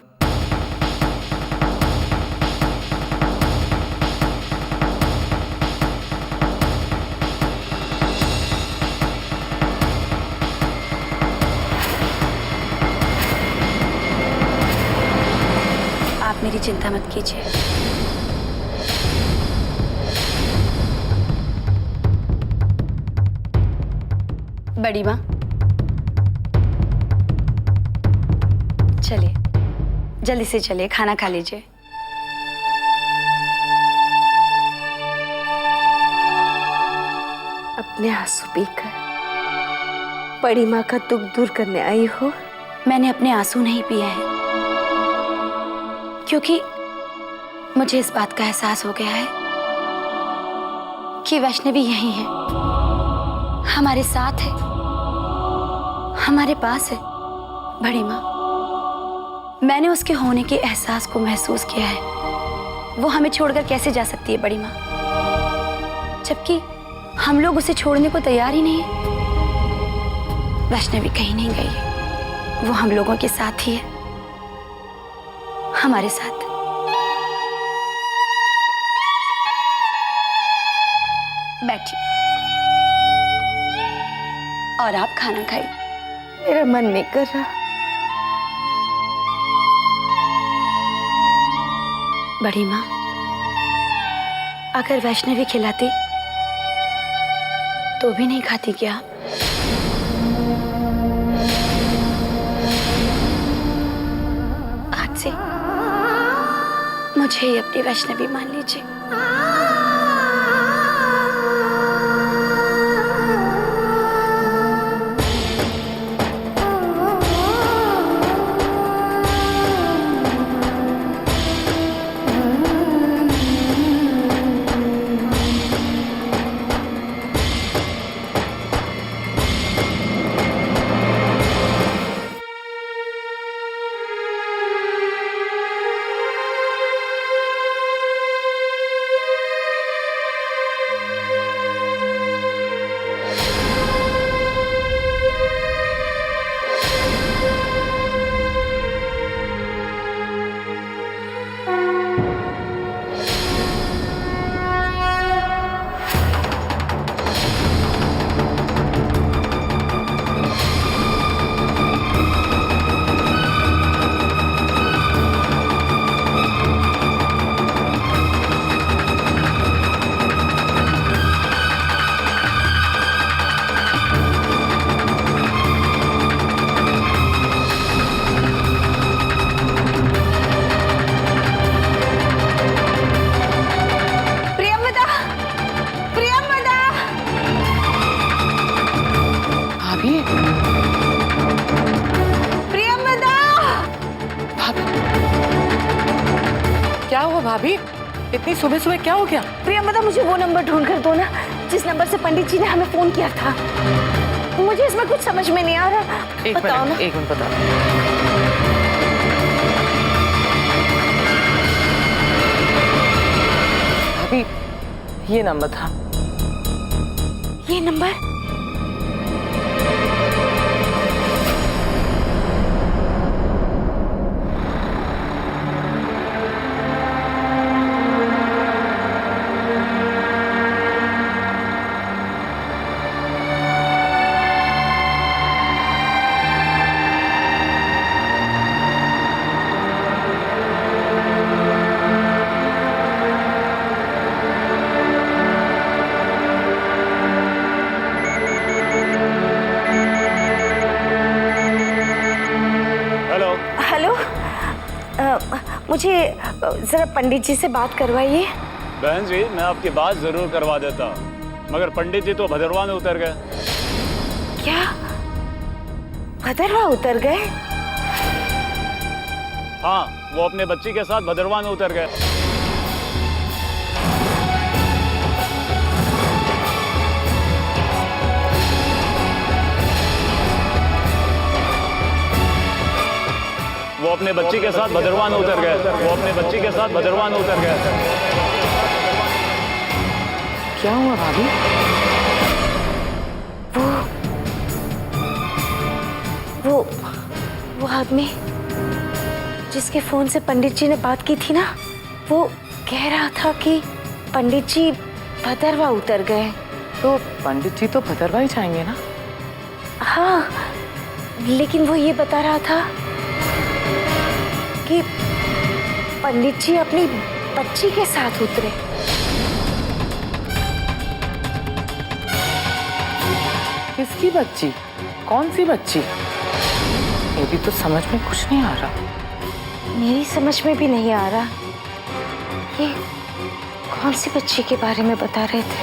आप मेरी चिंता मत कीजिए। बड़ी माँ, चलिए जल्दी से चलिए, खाना खा लीजिए। अपने आंसू पीकर बड़ी माँ का दुख दूर करने आई हो। मैंने अपने आंसू नहीं पिए हैं, क्योंकि मुझे इस बात का एहसास हो गया है कि वैष्णवी यही है, हमारे साथ है, हमारे पास है। बड़ी माँ, मैंने उसके होने के एहसास को महसूस किया है। वो हमें छोड़कर कैसे जा सकती है बड़ी माँ, जबकि हम लोग उसे छोड़ने को तैयार ही नहीं है। वैष्णवी कहीं नहीं गई है, वो हम लोगों के साथ ही है, हमारे साथ। बैठिए और आप खाना खाइए। मेरा मन नहीं कर रहा। बड़ी माँ, अगर वैष्णवी खिलाती तो भी नहीं खाती क्या? आज से मुझे ही अपनी वैष्णवी मान लीजिए। हुआ भाभी? इतनी सुबह सुबह क्या हो गया? प्रियंवदा, मुझे वो नंबर ढूंढ कर दो ना जिस नंबर से पंडित जी ने हमें फोन किया था। मुझे इसमें कुछ समझ में नहीं आ रहा। बताओ ना। एक मिनट बताओ। भाभी ये नंबर था। ये नंबर? मुझे जरा पंडित जी से बात करवाइए। बहन जी, मैं आपकी बात जरूर करवा देता, मगर पंडित जी तो भदरवा में उतर गए। क्या? भदरवा उतर गए? हाँ, वो अपने बच्ची के साथ भदरवा में उतर गए। वो अपने बच्ची के साथ भदरवा में उतर गए। वो अपने बच्ची के साथ भदरवा में उतर गए। क्या हुआ भाभी? वो आदमी जिसके फोन से पंडित जी ने बात की थी ना, वो कह रहा था कि पंडित जी भदरवा उतर गए। तो पंडित जी तो भदरवा ही जाएंगे ना? हाँ, लेकिन वो ये बता रहा था कि पंडित जी अपनी बच्ची के साथ उतरे। किसकी बच्ची? कौन सी बच्ची? ये भी तो समझ में कुछ नहीं आ रहा। मेरी समझ में भी नहीं आ रहा। ये कौन सी बच्ची के बारे में बता रहे थे?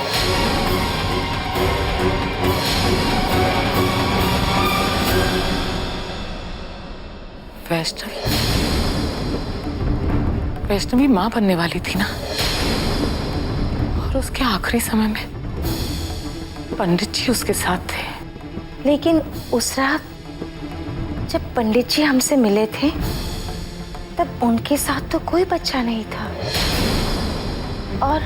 वैष्णवी माँ बनने वाली थी ना, और उसके आखिरी समय में पंडित जी उसके साथ थे। लेकिन उस रात जब पंडित जी हमसे मिले थे तब उनके साथ तो कोई बच्चा नहीं था। और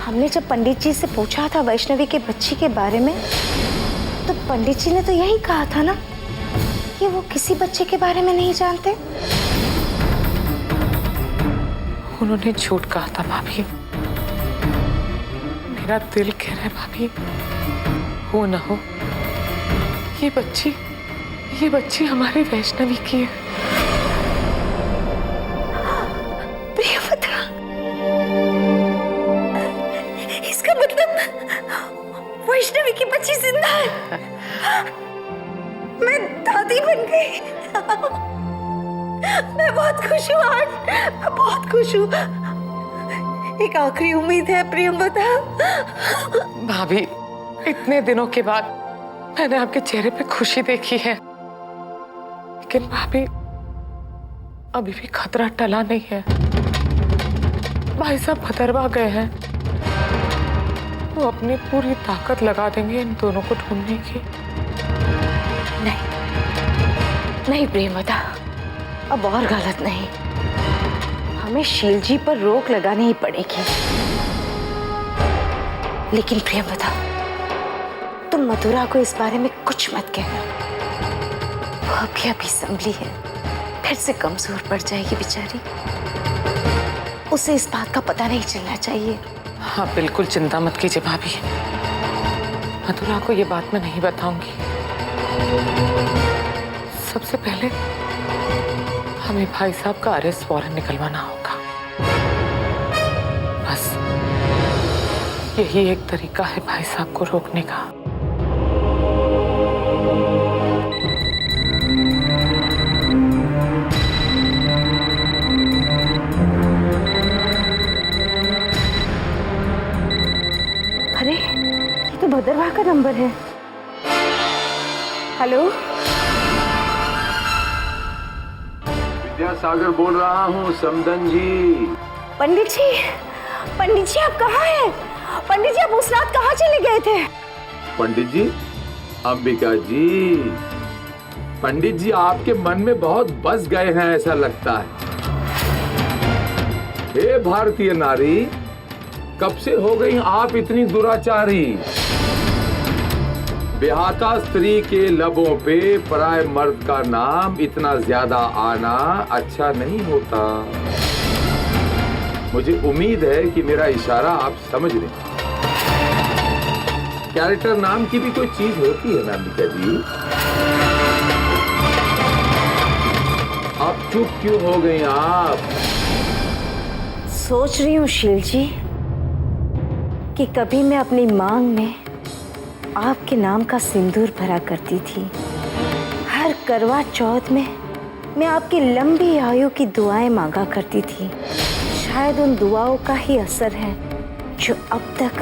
हमने जब पंडित जी से पूछा था वैष्णवी के बच्ची के बारे में, तो पंडित जी ने तो यही कहा था ना कि वो किसी बच्चे के बारे में नहीं जानते। उन्होंने झूठ कहा था भाभी। मेरा दिल कह रहा है भाभी, हो ना हो ये बच्ची हमारी वैष्णवी की है। प्रियवदा, इसका मतलब वैष्णवी की बच्ची जिंदा है। मैं दादी बन गई। मैं बहुत खुश हूँ आज, मैं बहुत खुश हूँ। एक आखिरी उम्मीद है प्रियंवदा। भाभी, इतने दिनों के बाद मैंने आपके चेहरे पे खुशी देखी है, लेकिन भाभी अभी भी खतरा टला नहीं है। भाई साहब भदरवा गए हैं, वो अपनी पूरी ताकत लगा देंगे इन दोनों को ढूंढने की। नहीं प्रियंवदा, अब और गलत नहीं। हमें शील जी पर रोक लगानी ही पड़ेगी। लेकिन प्रियंवदा, तुम मथुरा को इस बारे में कुछ मत कहना। वो अभी संभली है, फिर से कमजोर पड़ जाएगी बेचारी। उसे इस बात का पता नहीं चलना चाहिए। हाँ बिल्कुल, चिंता मत कीजिए भाभी, मथुरा को ये बात मैं नहीं बताऊंगी। सबसे पहले हमें भाई साहब का अरेस्ट वारंट निकलवाना होगा। बस यही एक तरीका है भाई साहब को रोकने का। अरे, ये तो भदरवा का नंबर है। हेलो विद्यासागर बोल रहा हूँ, समदन जी। पंडित जी आप कहाँ हैं? पंडित जी आप उस रात कहाँ चले गए थे? पंडित जी, अंबिका जी, पंडित जी आपके मन में बहुत बस गए हैं ऐसा लगता है। हे भारतीय नारी, कब से हो गई आप इतनी दुराचारी? बेहाता स्त्री के लबों पे पराये मर्द का नाम इतना ज्यादा आना अच्छा नहीं होता। मुझे उम्मीद है कि मेरा इशारा आप समझ रहे हैं। कैरेक्टर नाम की भी कोई चीज होती है ना अंबिका जी? आप चुप क्यों हो गई आप? सोच रही हूँ शील जी कि कभी मैं अपनी मांग में आपके नाम का सिंदूर भरा करती थी। हर करवा चौथ में मैं आपकी लंबी आयु की दुआएं मांगा करती थी। शायद उन दुआओं का ही असर है जो अब तक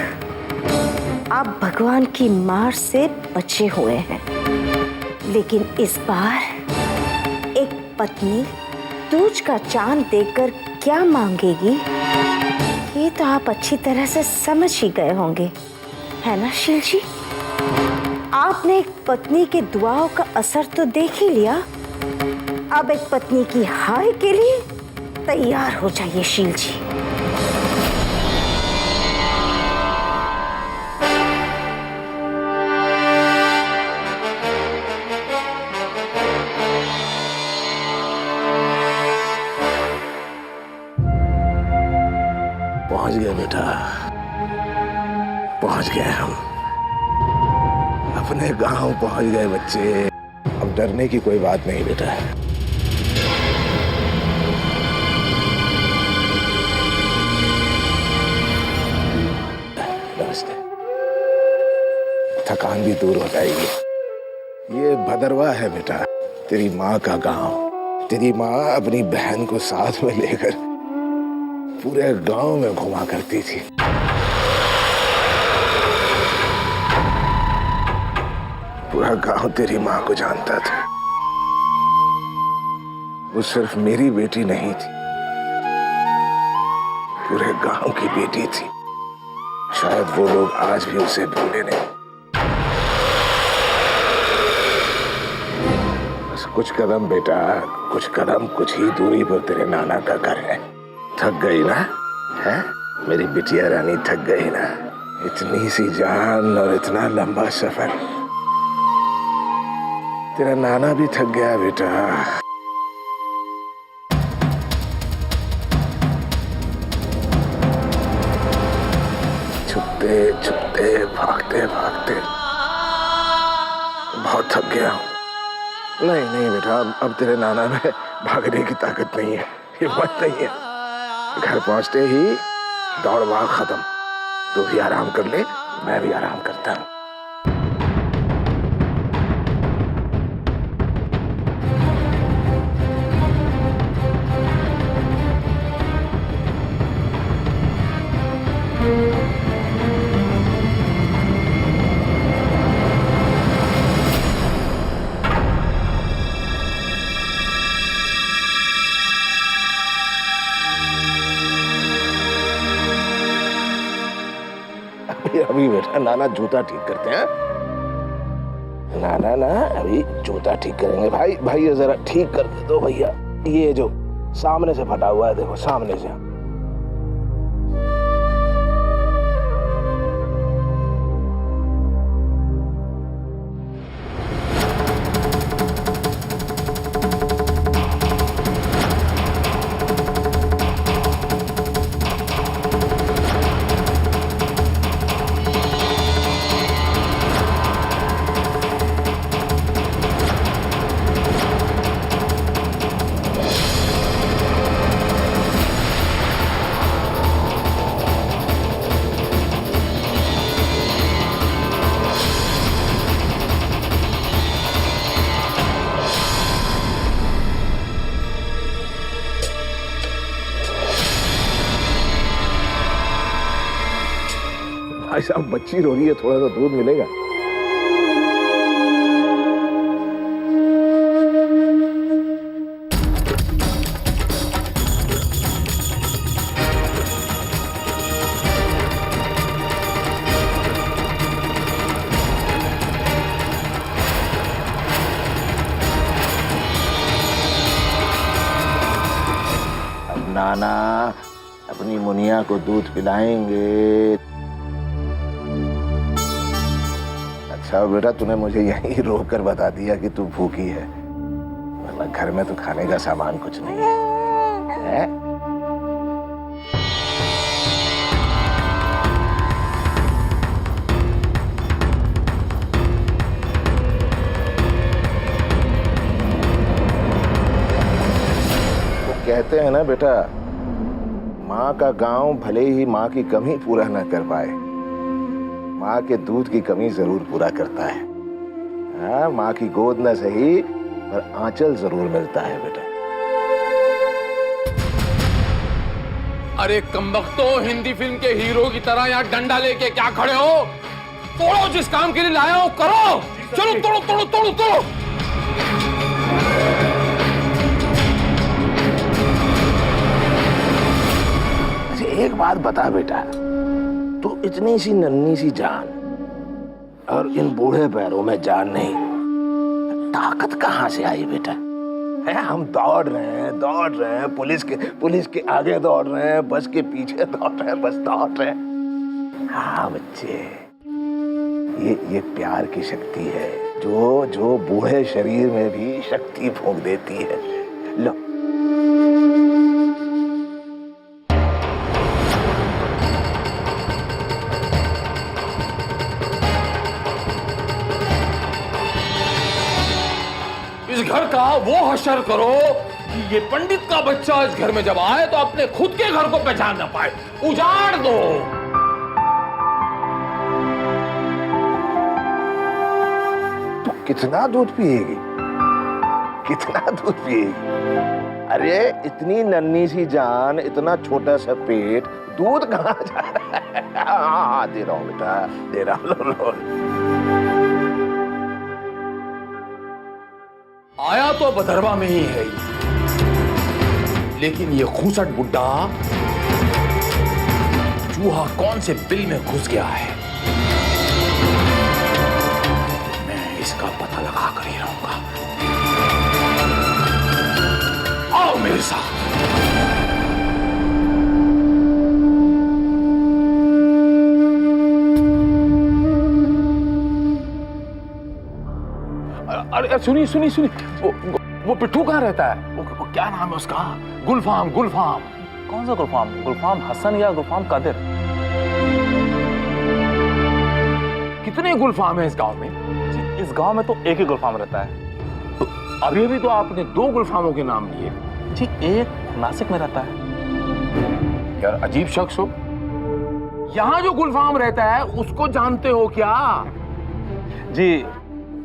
आप भगवान की मार से बचे हुए हैं। लेकिन इस बार एक पत्नी दूज का चांद देखकर क्या मांगेगी, ये तो आप अच्छी तरह से समझ ही गए होंगे, है ना शील जी? आपने एक पत्नी के दुआओं का असर तो देख ही लिया। अब एक पत्नी की हाय के लिए तैयार हो जाइए शील जी। पहुंच गए बेटा, पहुंच गए हम, अपने गांव पहुंच गए बच्चे। अब डरने की कोई बात नहीं बेटा। नमस्ते। थकान भी दूर हो जाएगी। ये भदरवा है बेटा, तेरी माँ का गांव। तेरी माँ अपनी बहन को साथ में लेकर पूरे गांव में घुमा करती थी। पूरा गांव तेरी माँ को जानता था। वो सिर्फ मेरी बेटी नहीं थी, पूरे गांव की बेटी थी। शायद वो लोग आज भी उसे भूले नहीं। बस कुछ कदम बेटा, कुछ कदम, कुछ ही दूरी पर तेरे नाना का घर है। थक गई ना है मेरी बिटिया रानी? थक गई ना? इतनी सी जान और इतना लंबा सफर। तेरा नाना भी थक गया बेटा। छुपते छुपते, भागते भागते बहुत थक गया हूं। नहीं नहीं बेटा, अब तेरे नाना में भागने की ताकत नहीं है, हिम्मत नहीं है। घर पहुंचते ही दौड़ भाग खत्म। तू भी आराम कर ले, मैं भी आराम करता हूं। अभी बेटा नाना जूता ठीक करते हैं। नाना ना अभी जूता ठीक करेंगे। भाई भाई ये जरा ठीक कर दे दो भैया। ये जो सामने से फटा हुआ है, देखो सामने से। भाई साहब बच्ची रो रही है, थोड़ा सा दूध मिलेगा? मियाँ को दूध पिलाएंगे। अच्छा बेटा, तूने मुझे यहीं रोक कर बता दिया कि तू भूखी है, वरना घर में तो खाने का सामान कुछ नहीं है? वो कहते हैं ना बेटा, माँ का गांव भले ही माँ की कमी पूरा न कर पाए, माँ के दूध की कमी जरूर पूरा करता है। हाँ, माँ की गोद न सही पर आंचल जरूर मिलता है बेटा। अरे कमबख्तो, हिंदी फिल्म के हीरो की तरह यहाँ डंडा लेके क्या खड़े हो? तोड़ो, जिस काम के लिए लाया हो करो। चलो तोड़ो तोड़ो तोड़ो तोड़ो। अच्छा एक बात बता बेटा, तो इतनी सी नन्ही सी जान और इन बूढ़े पैरों में जान नहीं, ताकत कहाँ से आई बेटा? है हम दौड़ रहे हैं, पुलिस के आगे दौड़ रहे हैं, बस के पीछे दौड़ रहे हैं, बस दौड़ रहे हैं। हाँ बच्चे, ये प्यार की शक्ति है जो बूढ़े शरीर में भी शक्ति फूंक देती है। लो इस घर का वो हशर करो कि ये पंडित का बच्चा इस घर में जब आए तो अपने खुद के घर को पहचान ना पाए। उजाड़ दो। तो कितना दूध पिएगी? कितना दूध पिएगी? अरे इतनी नन्ही सी जान, इतना छोटा सा पेट, दूध कहाँ जा रहा है? हाँ दे रहा हूँ बेटा, दे रहा हूँ। लो। आया तो बधरवा में ही है, लेकिन ये खूसट बुड्ढा चूहा कौन से बिल में घुस गया है, मैं इसका पता लगा कर ही रहूंगा। आओ मेरे साथ। अरे सुनिए सुनिए सुनिए, वो पिट्ठू कहाँ रहता है? वो क्या नाम है उसका? गुलफाम। कौन सा गुलफाम? गुलफाम हसन या गुलफाम कादिर? कितने गुलफाम है इस गांव में? जी, इस गांव में तो एक ही गुलफाम रहता है। तो अभी तो आपने 2 गुलफामों के नाम लिए। जी, एक नासिक में रहता है। यार अजीब शख्स हो। यहाँ जो गुलफाम रहता है उसको जानते हो क्या? जी,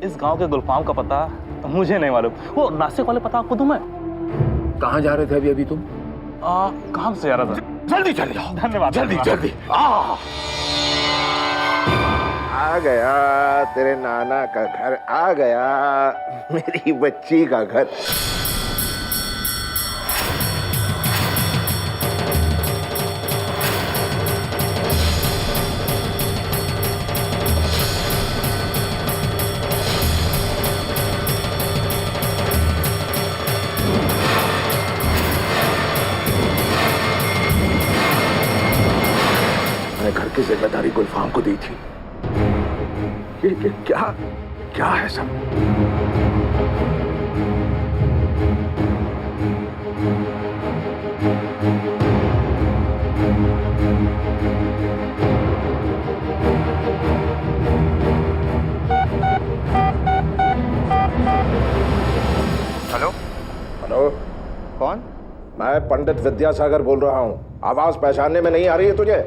इस गांव के गुलफाम का पता मुझे नहीं मालूम। वो नासिक वाले पता आपको दूं मैं? कहाँ जा रहे थे अभी तुम? कहाँ से जा रहा था? जल्दी चले जाओ। धन्यवाद। जल्दी। आ गया तेरे नाना का घर, आ गया मेरी बच्ची का घर। घर की जिम्मेदारी गुलफाम को दी थी। ये क्या है सब? हेलो, कौन? मैं पंडित विद्यासागर बोल रहा हूँ। आवाज पहचानने में नहीं आ रही है तुझे?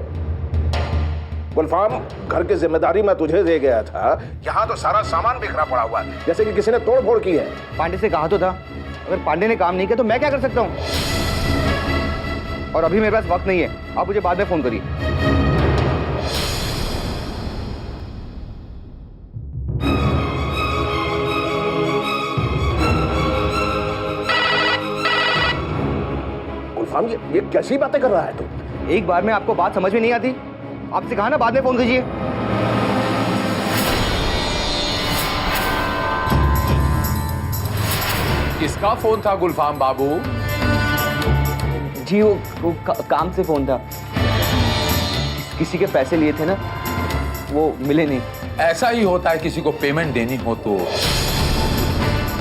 गुलफाम, घर की जिम्मेदारी मैं तुझे दे गया था। यहाँ तो सारा सामान बिखरा पड़ा हुआ है, जैसे कि किसी ने तोड़ फोड़ की है। पांडे से कहा तो था, अगर पांडे ने काम नहीं किया तो मैं क्या कर सकता हूँ? और अभी मेरे पास वक्त नहीं है, आप मुझे बाद में फोन करिए। गुलफाम, ये कैसी बातें कर रहा है तू? एक बार में आपको बात समझ में नहीं आती? आपसे कहा ना बाद में फोन कीजिए। किसका फोन था गुलफाम बाबू? जी वो काम से फोन था। किसी के पैसे लिए थे ना, वो मिले नहीं। ऐसा ही होता है, किसी को पेमेंट देनी हो तो।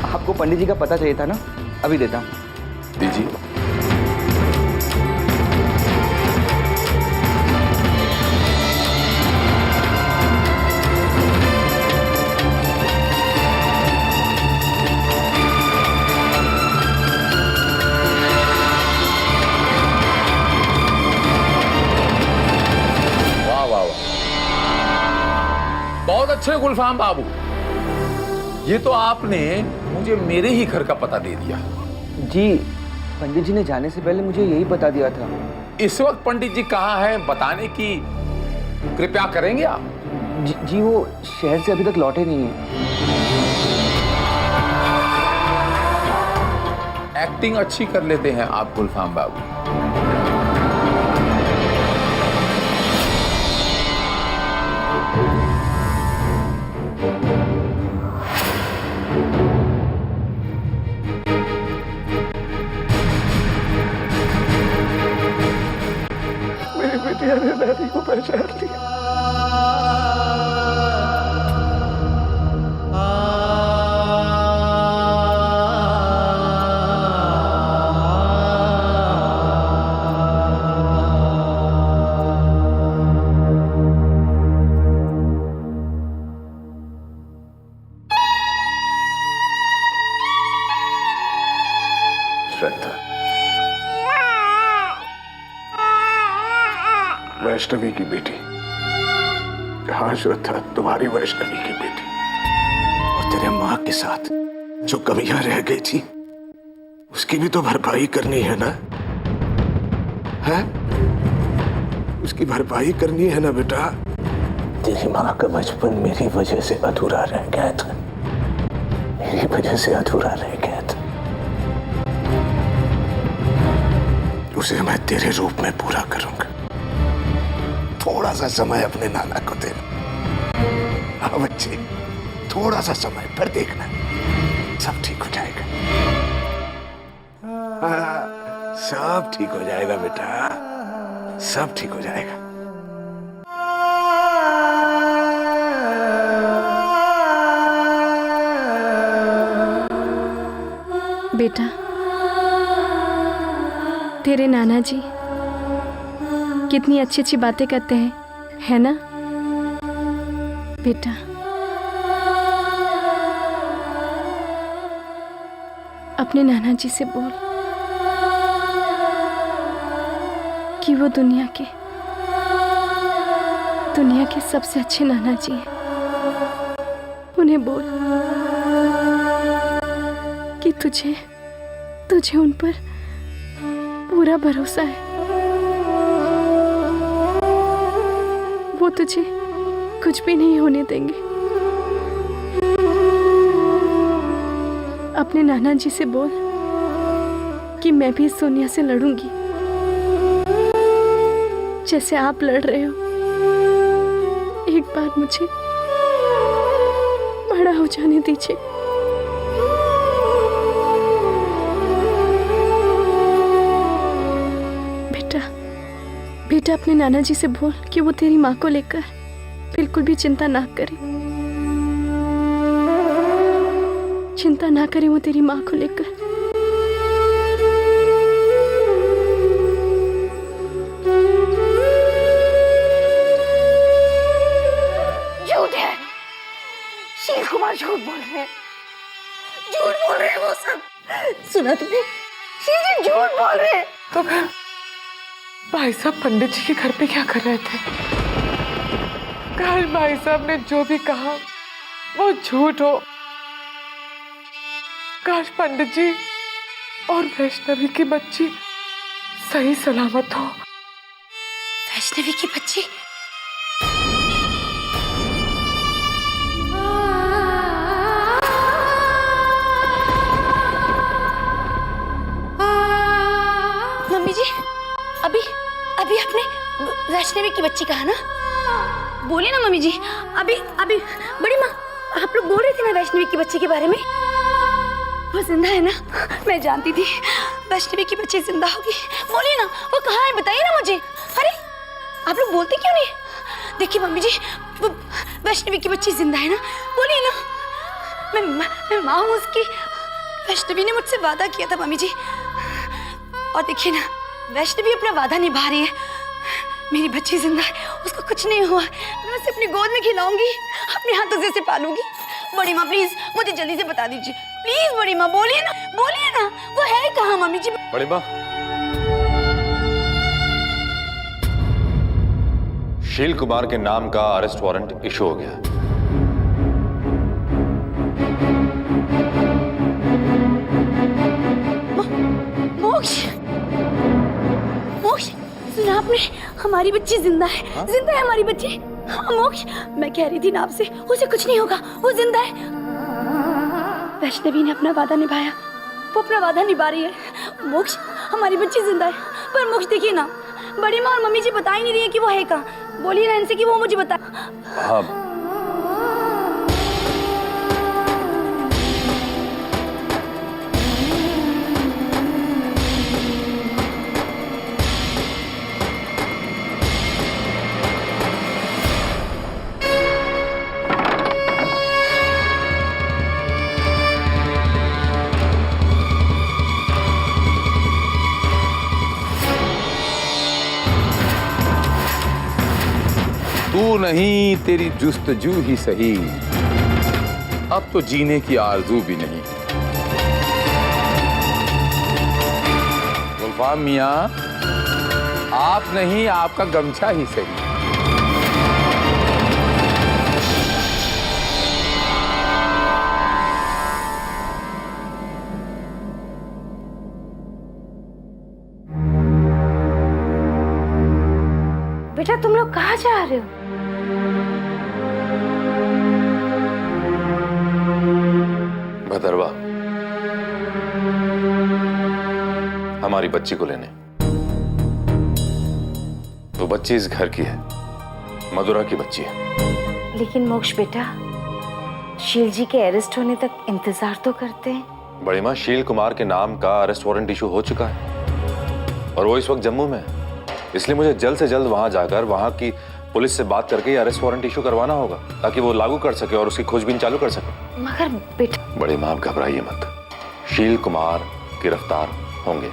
आपको पंडित जी का पता चाहिए था ना, अभी देता हूँ। दीजिए। बहुत अच्छे गुलफाम बाबू, ये तो आपने मुझे मेरे ही घर का पता दे दिया। जी, पंडित जी ने जाने से पहले मुझे यही बता दिया था। इस वक्त पंडित जी कहाँ हैं बताने की कृपया करेंगे आप? जी वो शहर से अभी तक लौटे नहीं हैं। एक्टिंग अच्छी कर लेते हैं आप गुलफाम बाबू। मेरी बेटिया ने दादी को पहचान लिया। श्रद्धा, वैष्णवी की बेटी। हाँ श्रद्धा, तुम्हारी वैष्णवी की बेटी। और तेरे माँ के साथ जो कमियां रह गई थी, उसकी भी तो भरपाई करनी है ना? है? उसकी भरपाई करनी है ना बेटा? तेरी माँ का बचपन मेरी वजह से अधूरा रह गया था, मेरी वजह से अधूरा रह गया था। उसे मैं तेरे रूप में पूरा करूंगा। थोड़ा सा समय अपने नाना को देना। हाँ बच्चे, थोड़ा सा समय पर देखना, सब ठीक हो जाएगा। हाँ, सब ठीक हो जाएगा बेटा, सब ठीक हो जाएगा। बेटा, तेरे नाना जी कितनी अच्छी अच्छी बातें करते हैं, है ना बेटा? अपने नाना जी से बोल कि वो दुनिया के सबसे अच्छे नाना जी हैं। उन्हें बोल कि तुझे उन पर पूरा भरोसा है। वो तुझे कुछ भी नहीं होने देंगे। अपने नाना जी से बोल कि मैं भी सोनिया से लड़ूंगी, जैसे आप लड़ रहे हो। एक बार मुझे बड़ा हो जाने दीजिए। बेटा, अपने नाना जी से बोल कि वो तेरी माँ को लेकर बिल्कुल भी चिंता ना करे। चिंता ना करे वो तेरी माँ को लेकर। झूठ है, शील कुमार झूठ बोल रहे हैं, झूठ बोल रहे हैं वो सब। सुना तुमने? शील जी झूठ बोल रहे हैं। तो फिर भाई साहब पंडित जी के घर पे क्या कर रहे थे? काश भाई साहब ने जो भी कहा वो झूठ हो। काश पंडित जी और वैष्णवी की बच्ची सही सलामत हो। वैष्णवी की बच्ची? मम्मी जी, अभी आपने वैष्णवी की बच्ची कहा ना? बोले ना मम्मी जी। अभी बड़ी माँ, आप लोग बोल रहे थे ना वैष्णवी की बच्ची के बारे में। वो जिंदा है ना? मैं जानती थी वैष्णवी की बच्ची जिंदा होगी। बोलिए ना, वो कहाँ है बताइए ना मुझे। अरे आप लोग बोलते क्यों नहीं? देखिए मम्मी जी, वो वैष्णवी की बच्ची जिंदा है ना, बोलिए ना। मैं माँ हूँ उसकी। वैष्णवी ने मुझसे वादा किया था मम्मी जी, और देखिए ना, वैष्णवी अपना वादा निभा रही है। मेरी बच्ची जिंदा है, उसको कुछ नहीं हुआ। मैं उसे अपनी गोद में खिलाऊंगी, अपने हाथों से उसे पालूंगी। बड़ी माँ प्लीज मुझे जल्दी से बता दीजिए, प्लीज बड़ी माँ, बोलिए ना, वो है कहाँ मम्मी जी? बड़ी माँ, शील कुमार के नाम का अरेस्ट वारंट इशू हो गया। मोक्ष, सुना आपने? हमारी बच्ची जिंदा है। हाँ? जिंदा है हमारी बच्ची। हाँ मोक्ष, मैं कह रही थी ना आपसे, उसे कुछ नहीं होगा, वो जिंदा है। वैष्णवी ने अपना वादा निभाया, वो अपना वादा निभा रही है। मोक्ष, हमारी बच्ची जिंदा है। पर मोक्ष देखिए ना, बड़ी माँ और मम्मी जी बता ही नहीं रही है कि वो है कहाँ। बोलिए ना इनसे कि वो मुझे बता। हाँ, तू नहीं, तेरी जुस्तजू ही सही, अब तो जीने की आरजू भी नहीं। गुलफाम मियां, आप नहीं, आपका गमछा ही सही। बेटा तुम लोग कहाँ जा रहे हो? भदरवा, हमारी बच्ची को लेने। वो बच्ची इस घर की है, मधुरा की बच्ची है। लेकिन मोक्ष बेटा, शील जी के अरेस्ट होने तक इंतजार तो करते हैं। बड़ी माँ, शील कुमार के नाम का अरेस्ट वारंट इशू हो चुका है और वो इस वक्त जम्मू में है। इसलिए मुझे जल्द से जल्द वहां जाकर वहां की पुलिस से बात करके अरेस्ट वारंट इशू करवाना होगा, ताकि वो लागू कर सके और उसकी खोजबीन चालू कर सके। मगर बेटा, बड़ी माँ, आप घबराइए मत, शील कुमार गिरफ्तार होंगे।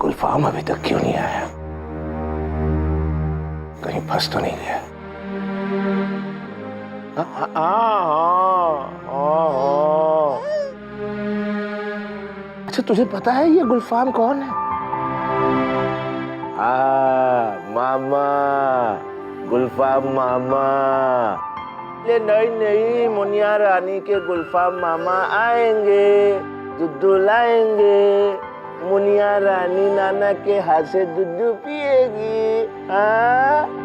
गुलफाम अभी तक क्यों नहीं आया? कहीं फंस तो नहीं गया? अच्छा, तुझे पता है ये गुलफाम कौन है? मामा, गुलफाम मामा। ये नहीं, मुनिया रानी के गुलफाम मामा आएंगे, दूध लाएंगे। मुनिया रानी नाना के हाथ से दूध पिएगी। हाँ?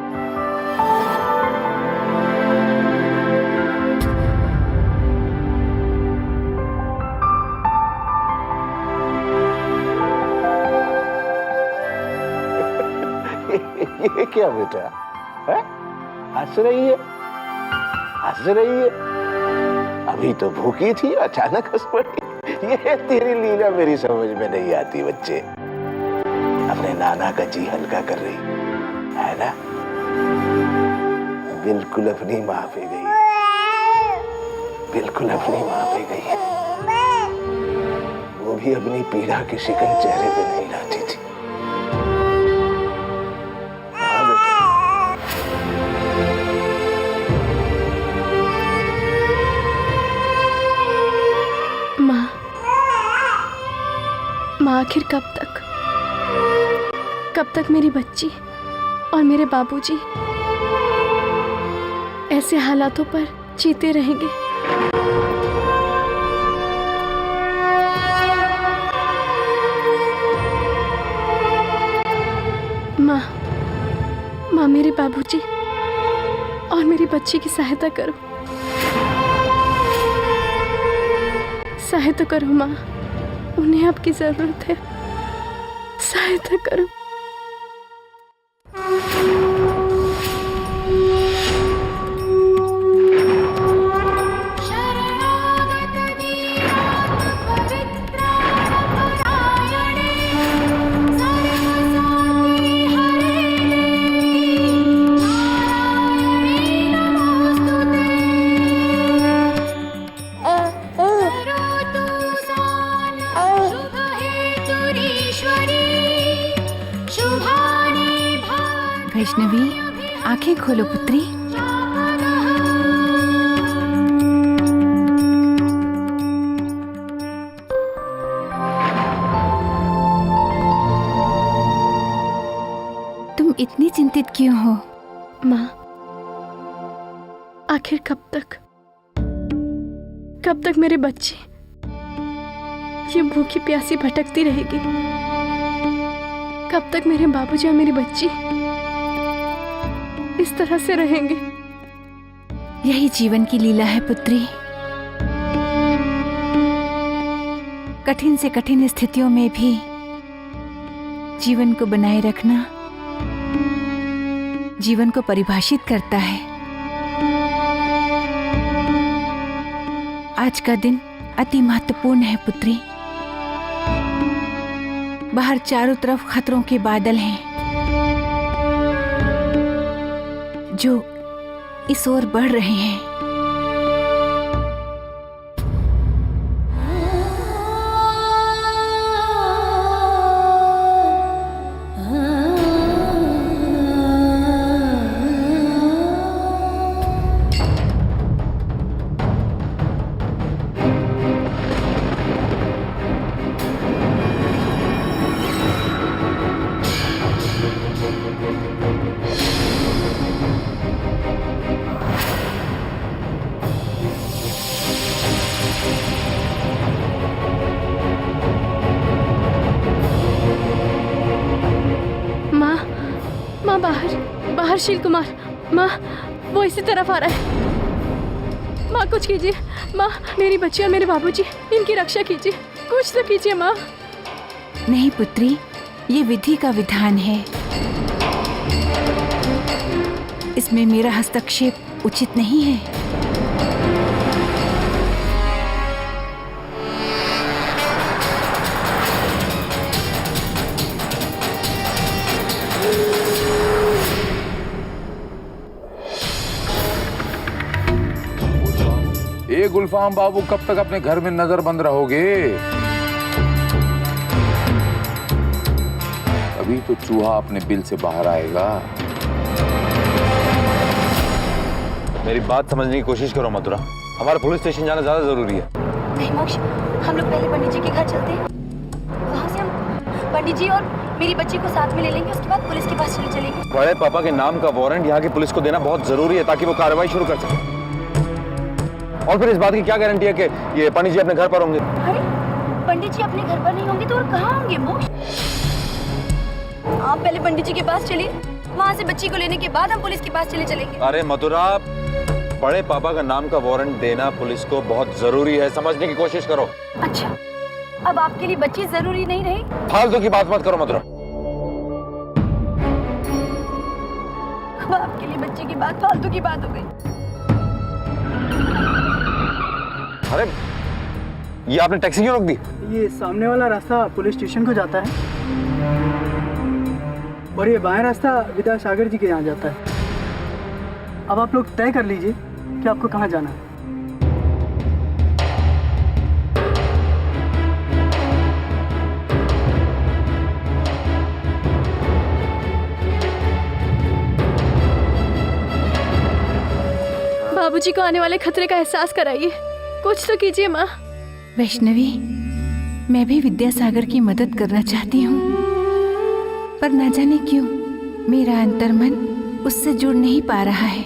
ये क्या बेटा है? हंस रही है, हंस रही है। अभी तो भूखी थी, अचानक हंस पड़ी। ये तेरी लीला मेरी समझ में नहीं आती बच्चे। अपने नाना का जी हल्का कर रही है ना? बिल्कुल अपनी माँ पे गई, बिल्कुल अपनी माँ पे गई है। वो भी अपनी पीड़ा की शिकन चेहरे पे नहीं लाती थी। हाँ बेटा, माँ आखिर कब तक मेरी बच्ची और मेरे बाबूजी ऐसे हालातों पर जीते रहेंगे? माँ मेरे बाबूजी और मेरी बच्ची की सहायता करो, सहायता करो माँ, उन्हें आपकी जरूरत है, सहायता करो। वैष्णवी, आंखें खोलो पुत्री। तुम इतनी चिंतित क्यों हो? माँ, आखिर कब तक मेरे बच्चे ये भूखी प्यासी भटकती रहेगी? कब तक मेरे बाबूजी और मेरी बच्ची इस तरह से रहेंगे? यही जीवन की लीला है पुत्री। कठिन से कठिन स्थितियों में भी जीवन को बनाए रखना जीवन को परिभाषित करता है। आज का दिन अति महत्वपूर्ण है पुत्री। बाहर चारों तरफ खतरों के बादल हैं जो इस ओर बढ़ रहे हैं। बाहर शील कुमार, माँ वो इसी तरफ आ रहा है। माँ कुछ कीजिए, माँ मेरी बच्ची और मेरे बाबूजी, इनकी रक्षा कीजिए, कुछ तो कीजिए माँ। नहीं पुत्री, ये विधि का विधान है, इसमें मेरा हस्तक्षेप उचित नहीं है। गुलफाम बाबू, कब तक अपने घर में नजरबंद रहोगे? अभी तो चूहा अपने बिल से बाहर आएगा। मेरी बात समझने की कोशिश करो मथुरा, हमारा पुलिस स्टेशन जाना ज्यादा जरूरी है। नहीं मोक्ष, हम लोग पहले पंडित जी के घर चलते हैं, वहाँ से हम पंडित जी और मेरी बच्ची को साथ में ले लेंगे, उसके बाद पुलिस के पास चलेंगे। बड़े पापा के नाम का वारंट यहाँ की पुलिस को देना बहुत जरूरी है ताकि वो कार्रवाई शुरू कर सके। और फिर इस बात की क्या गारंटी है कि ये पंडित जी अपने घर पर होंगे? अरे पंडित जी अपने घर पर नहीं होंगे तो और कहाँ होंगे मोक्ष? आप पहले पंडित जी के पास चलिए, वहाँ से बच्ची को लेने के बाद हम पुलिस के पास चलेंगे। अरे मथुरा, बड़े पापा का नाम का वारंट देना पुलिस को बहुत जरूरी है, समझने की कोशिश करो। अच्छा, अब आपके लिए बच्ची जरूरी नहीं रही? फालतू की बात मत करो मथुरा। अब आपके लिए बच्ची की बात फालतू की बात हो गई। अरे ये आपने टैक्सी क्यों रोक दी? ये सामने वाला रास्ता पुलिस स्टेशन को जाता है और ये बाएं रास्ता विद्यासागर जी के यहाँ जाता है। अब आप लोग तय कर लीजिए कि आपको कहाँ जाना है। बाबूजी को आने वाले खतरे का एहसास कराइए, कुछ तो कीजिए माँ। वैष्णवी, मैं भी विद्यासागर की मदद करना चाहती हूँ, पर न जाने क्यों मेरा अंतर्मन उससे जुड़ नहीं पा रहा है।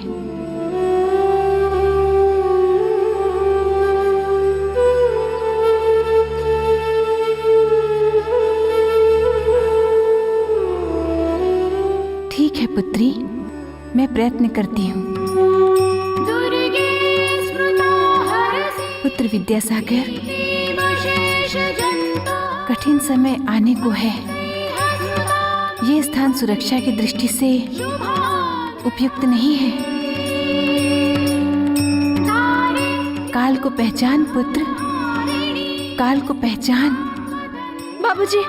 ठीक है पुत्री, मैं प्रयत्न करती हूँ। पुत्र विद्यासागर, कठिन समय आने को है। ये स्थान सुरक्षा की दृष्टि से उपयुक्त नहीं है। काल को पहचान पुत्र, काल को पहचान। बाबूजी,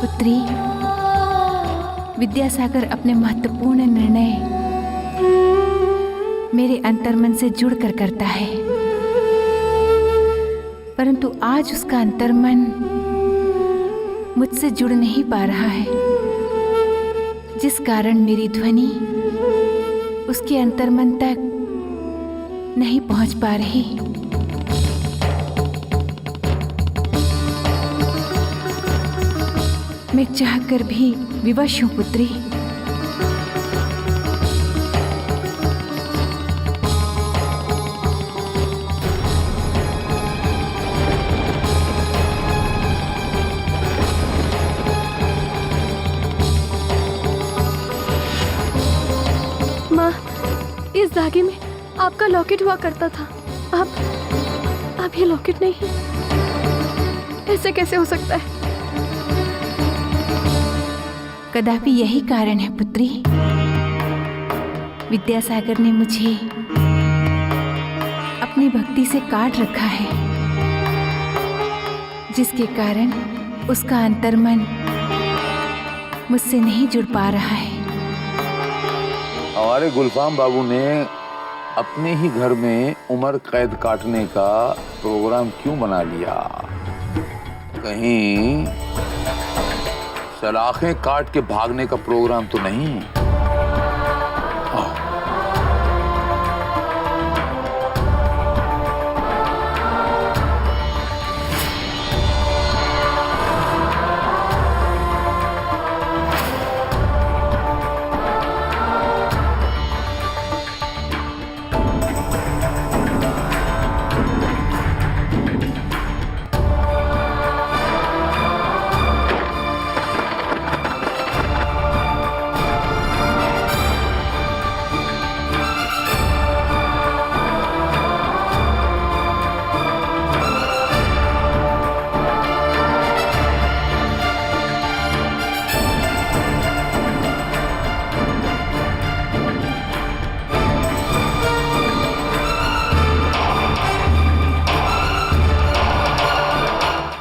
पुत्री, विद्यासागर अपने महत्वपूर्ण निर्णय मेरे अंतर्मन से जुड़कर करता है, परंतु आज उसका अंतर्मन मुझसे जुड़ नहीं पा रहा है, जिस कारण मेरी ध्वनि उसके अंतर्मन तक नहीं पहुंच पा रही। मैं चाहकर भी विवश हूँ पुत्री। माँ, इस धागे में आपका लॉकेट हुआ करता था। अब ये लॉकेट नहीं है। ऐसे कैसे हो सकता है? कदापि यही कारण है पुत्री। विद्यासागर ने मुझे अपनी भक्ति से काट रखा है, जिसके कारण उसका अंतर्मन मुझसे नहीं जुड़ पा रहा है। हमारे गुलफाम बाबू ने अपने ही घर में उम्र कैद काटने का प्रोग्राम क्यों बना लिया? कहीं सलाखें काट के भागने का प्रोग्राम तो नहीं?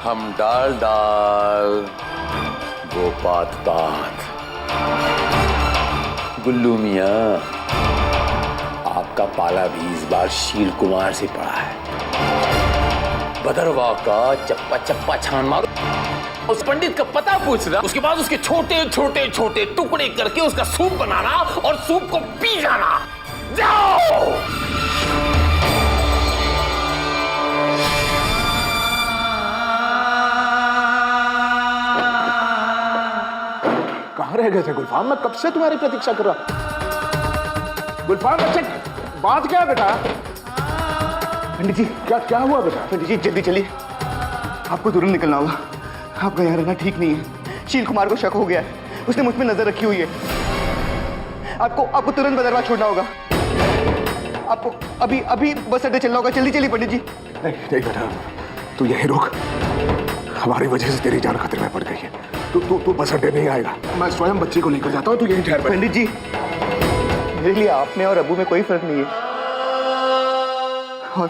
हम डाल डाल वो पात पात। गुल्लू मियां, आपका पाला भी इस बार शील कुमार से पड़ा है। बदरवा का चप्पा चप्पा छान मारो, उस पंडित का पता पूछना, उसके बाद उसके छोटे छोटे छोटे टुकड़े करके उसका सूप बनाना और सूप को पी जाना। जाओ। कहाँ रह गए थे गुलफाम? मैं कब से तुम्हारी प्रतीक्षा कर रहा। गुलफाम, अच्छा बात क्या है बेटा? पंडित जी, क्या हुआ बेटा? पंडित जी जल्दी चलिए, आपको तुरंत निकलना होगा। आपका यहाँ रहना ठीक नहीं है। शील कुमार को शक हो गया है, उसने मुझ पे नजर रखी हुई है। आपको तुरंत बदरवा छोड़ना होगा। आपको अभी बस अड्डे चलना होगा। जल्दी चलिए पंडित जी। नहीं बेटा, तू यहीं रुक। हमारी वजह से तेरी जान खतरे में पड़ गई है। तू तू बस अड्डे नहीं आएगा, मैं स्वयं बच्ची को लेकर जाता हूँ, तू यहीं ठहर। पंडित जी, मेरे लिए आप में और अबू में कोई फर्क नहीं है, और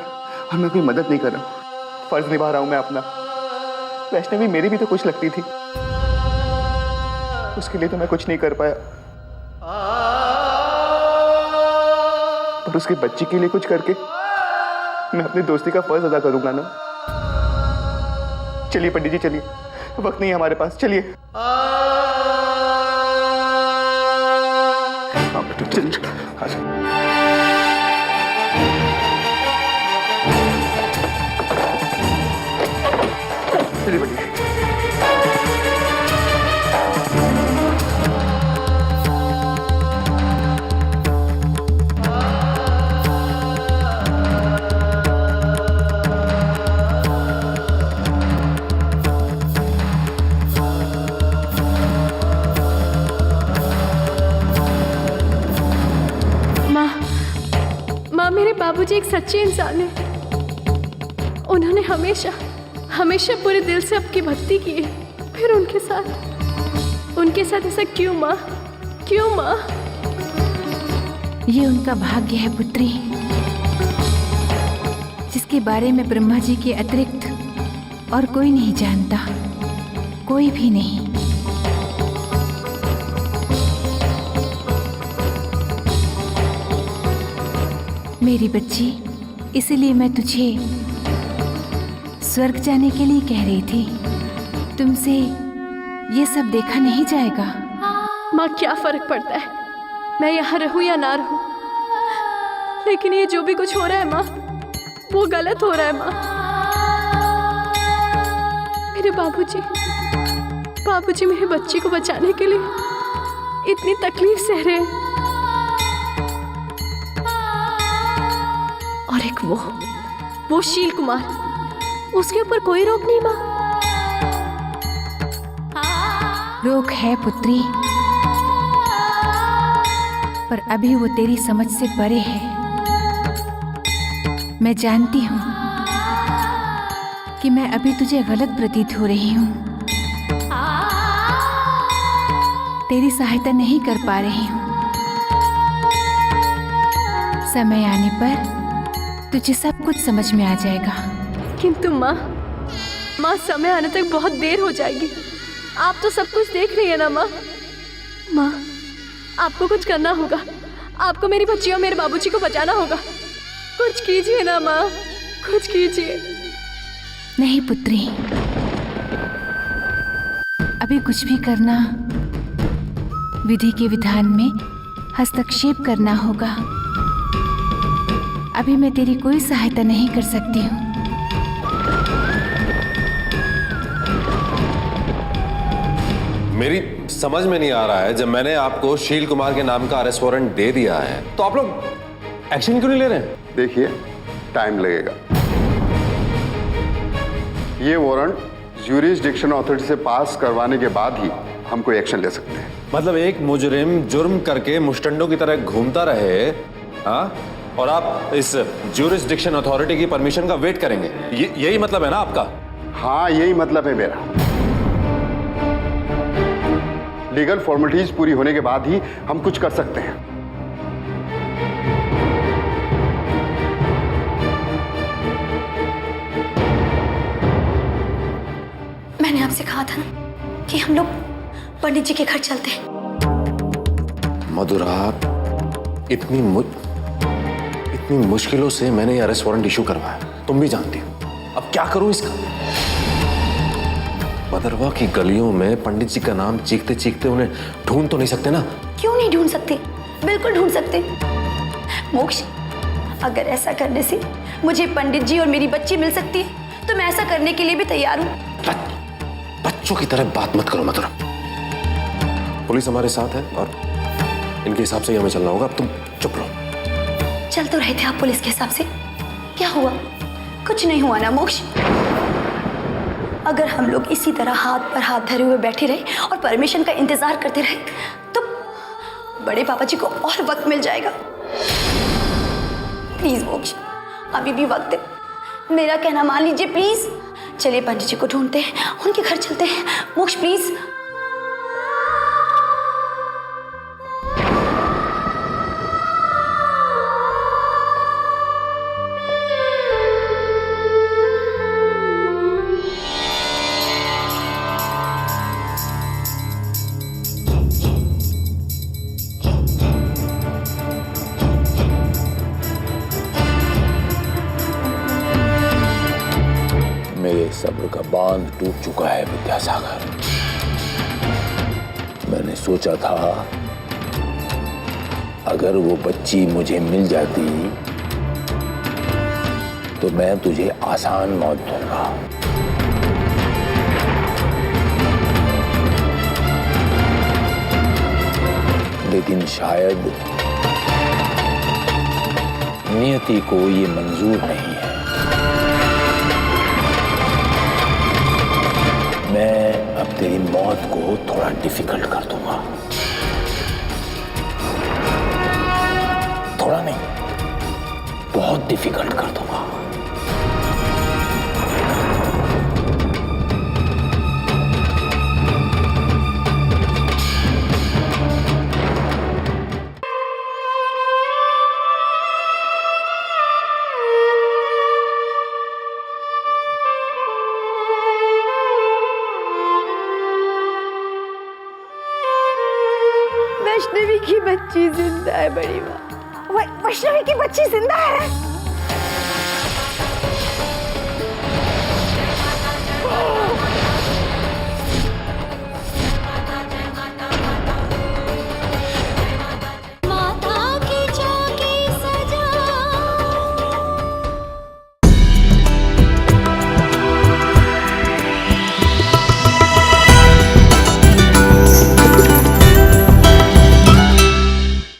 मैं कोई मदद नहीं कर रहा हूँ, फर्ज निभा रहा हूँ मैं अपना। वैष्णवी मेरी भी तो कुछ लगती थी, उसके लिए तो मैं कुछ नहीं कर पाया, पर उसके बच्ची के लिए कुछ करके मैं अपनी दोस्ती का फर्ज अदा करूंगा ना। चलिए पंडित जी, चलिए, वक्त नहीं है हमारे पास, चलिए। चलिए पंडित जी। मेरे बाबूजी एक सच्चे इंसान है। उन्होंने हमेशा हमेशा पूरे दिल से आपकी भक्ति की है। फिर उनके साथ ऐसा क्यों माँ, क्यों माँ? ये उनका भाग्य है पुत्री, जिसके बारे में ब्रह्मा जी के अतिरिक्त और कोई नहीं जानता, कोई भी नहीं। मेरी बच्ची, इसीलिए मैं तुझे स्वर्ग जाने के लिए कह रही थी। तुमसे ये सब देखा नहीं जाएगा। माँ, क्या फर्क पड़ता है मैं यहाँ रहूं या ना रहूं, लेकिन ये जो भी कुछ हो रहा है माँ, वो गलत हो रहा है माँ। मेरे बाबूजी मेरे बच्ची को बचाने के लिए इतनी तकलीफ सह रहे हैं, और एक वो शील कुमार, उसके ऊपर कोई रोक नहीं माँ। रोक है पुत्री, पर अभी वो तेरी समझ से परे है। मैं जानती हूँ कि मैं अभी तुझे गलत प्रतीत हो रही हूँ, तेरी सहायता नहीं कर पा रही हूँ। समय आने पर तुझे सब कुछ समझ में आ जाएगा। किंतु माँ, समय आने तक बहुत देर हो जाएगी। आप तो सब कुछ देख रही है ना माँ। माँ, आपको कुछ करना होगा। आपको मेरी बच्ची और मेरे बाबूजी को बचाना होगा। कुछ कीजिए ना माँ, कुछ कीजिए। नहीं पुत्री, अभी कुछ भी करना विधि के विधान में हस्तक्षेप करना होगा। अभी मैं तेरी कोई सहायता नहीं कर सकती हूँ। मेरी समझ में नहीं आ रहा है, जब मैंने आपको शील कुमार के नाम का अरेस्ट वारंट दे दिया है तो आप लोग एक्शन क्यों नहीं ले रहे हैं? देखिए, टाइम लगेगा। ये वारंट ज्यूरिसडिक्शन अथॉरिटी से पास करवाने के बाद ही हम कोई एक्शन ले सकते हैं। मतलब एक मुजरिम जुर्म करके मुस्टंडों की तरह घूमता रहे, हाँ, और आप इस ज्यूरिसडिक्शन अथॉरिटी की परमिशन का वेट करेंगे, यही मतलब है ना आपका? हाँ, यही मतलब है मेरा। लीगल फॉर्मेलिटीज पूरी होने के बाद ही हम कुछ कर सकते हैं। मैंने आपसे कहा था ना कि हम लोग पंडित जी के घर चलते हैं। मधुरा, इतनी मुश्किलों से मैंने ये अरेस्ट वारंट इशू करवाया, तुम भी जानती हो। अब क्या करूं इसका? बदरवा की गलियों में पंडित जी का नाम चीखते चीखते उन्हें ढूंढ तो नहीं सकते ना? क्यों नहीं ढूंढ सकते? बिल्कुल ढूंढ सकते। मोक्ष, अगर ऐसा करने से मुझे पंडित जी और मेरी बच्ची मिल सकती है तो मैं ऐसा करने के लिए भी तैयार हूँ। बच्चों की तरह बात मत करो मधुरा। पुलिस हमारे साथ है और इनके हिसाब से ही हमें चलना होगा। अब तुम चुप रहो। चल तो रहे थे आप पुलिस के हिसाब से, क्या हुआ? कुछ नहीं हुआ ना मोक्ष। अगर हम लोग इसी तरह हाथ पर हाथ धरे हुए बैठे रहे और परमिशन का इंतजार करते रहे तो बड़े पापा जी को और वक्त मिल जाएगा। प्लीज मोक्ष, अभी भी वक्त है, मेरा कहना मान लीजिए प्लीज। चलिए पंडित जी को ढूंढते हैं, उनके घर चलते हैं। मोक्ष प्लीज। बांध टूट चुका है विद्यासागर। मैंने सोचा था अगर वो बच्ची मुझे मिल जाती तो मैं तुझे आसान मौत दूंगा। लेकिन शायद नियति को ये मंजूर नहीं है। मैं अब तेरी मौत को थोड़ा डिफिकल्ट कर दूंगा। थोड़ा नहीं, बहुत डिफिकल्ट कर दूंगा। वैष्णवी की बच्ची जिंदा है बड़ी माँ। वैष्णवी की बच्ची जिंदा है?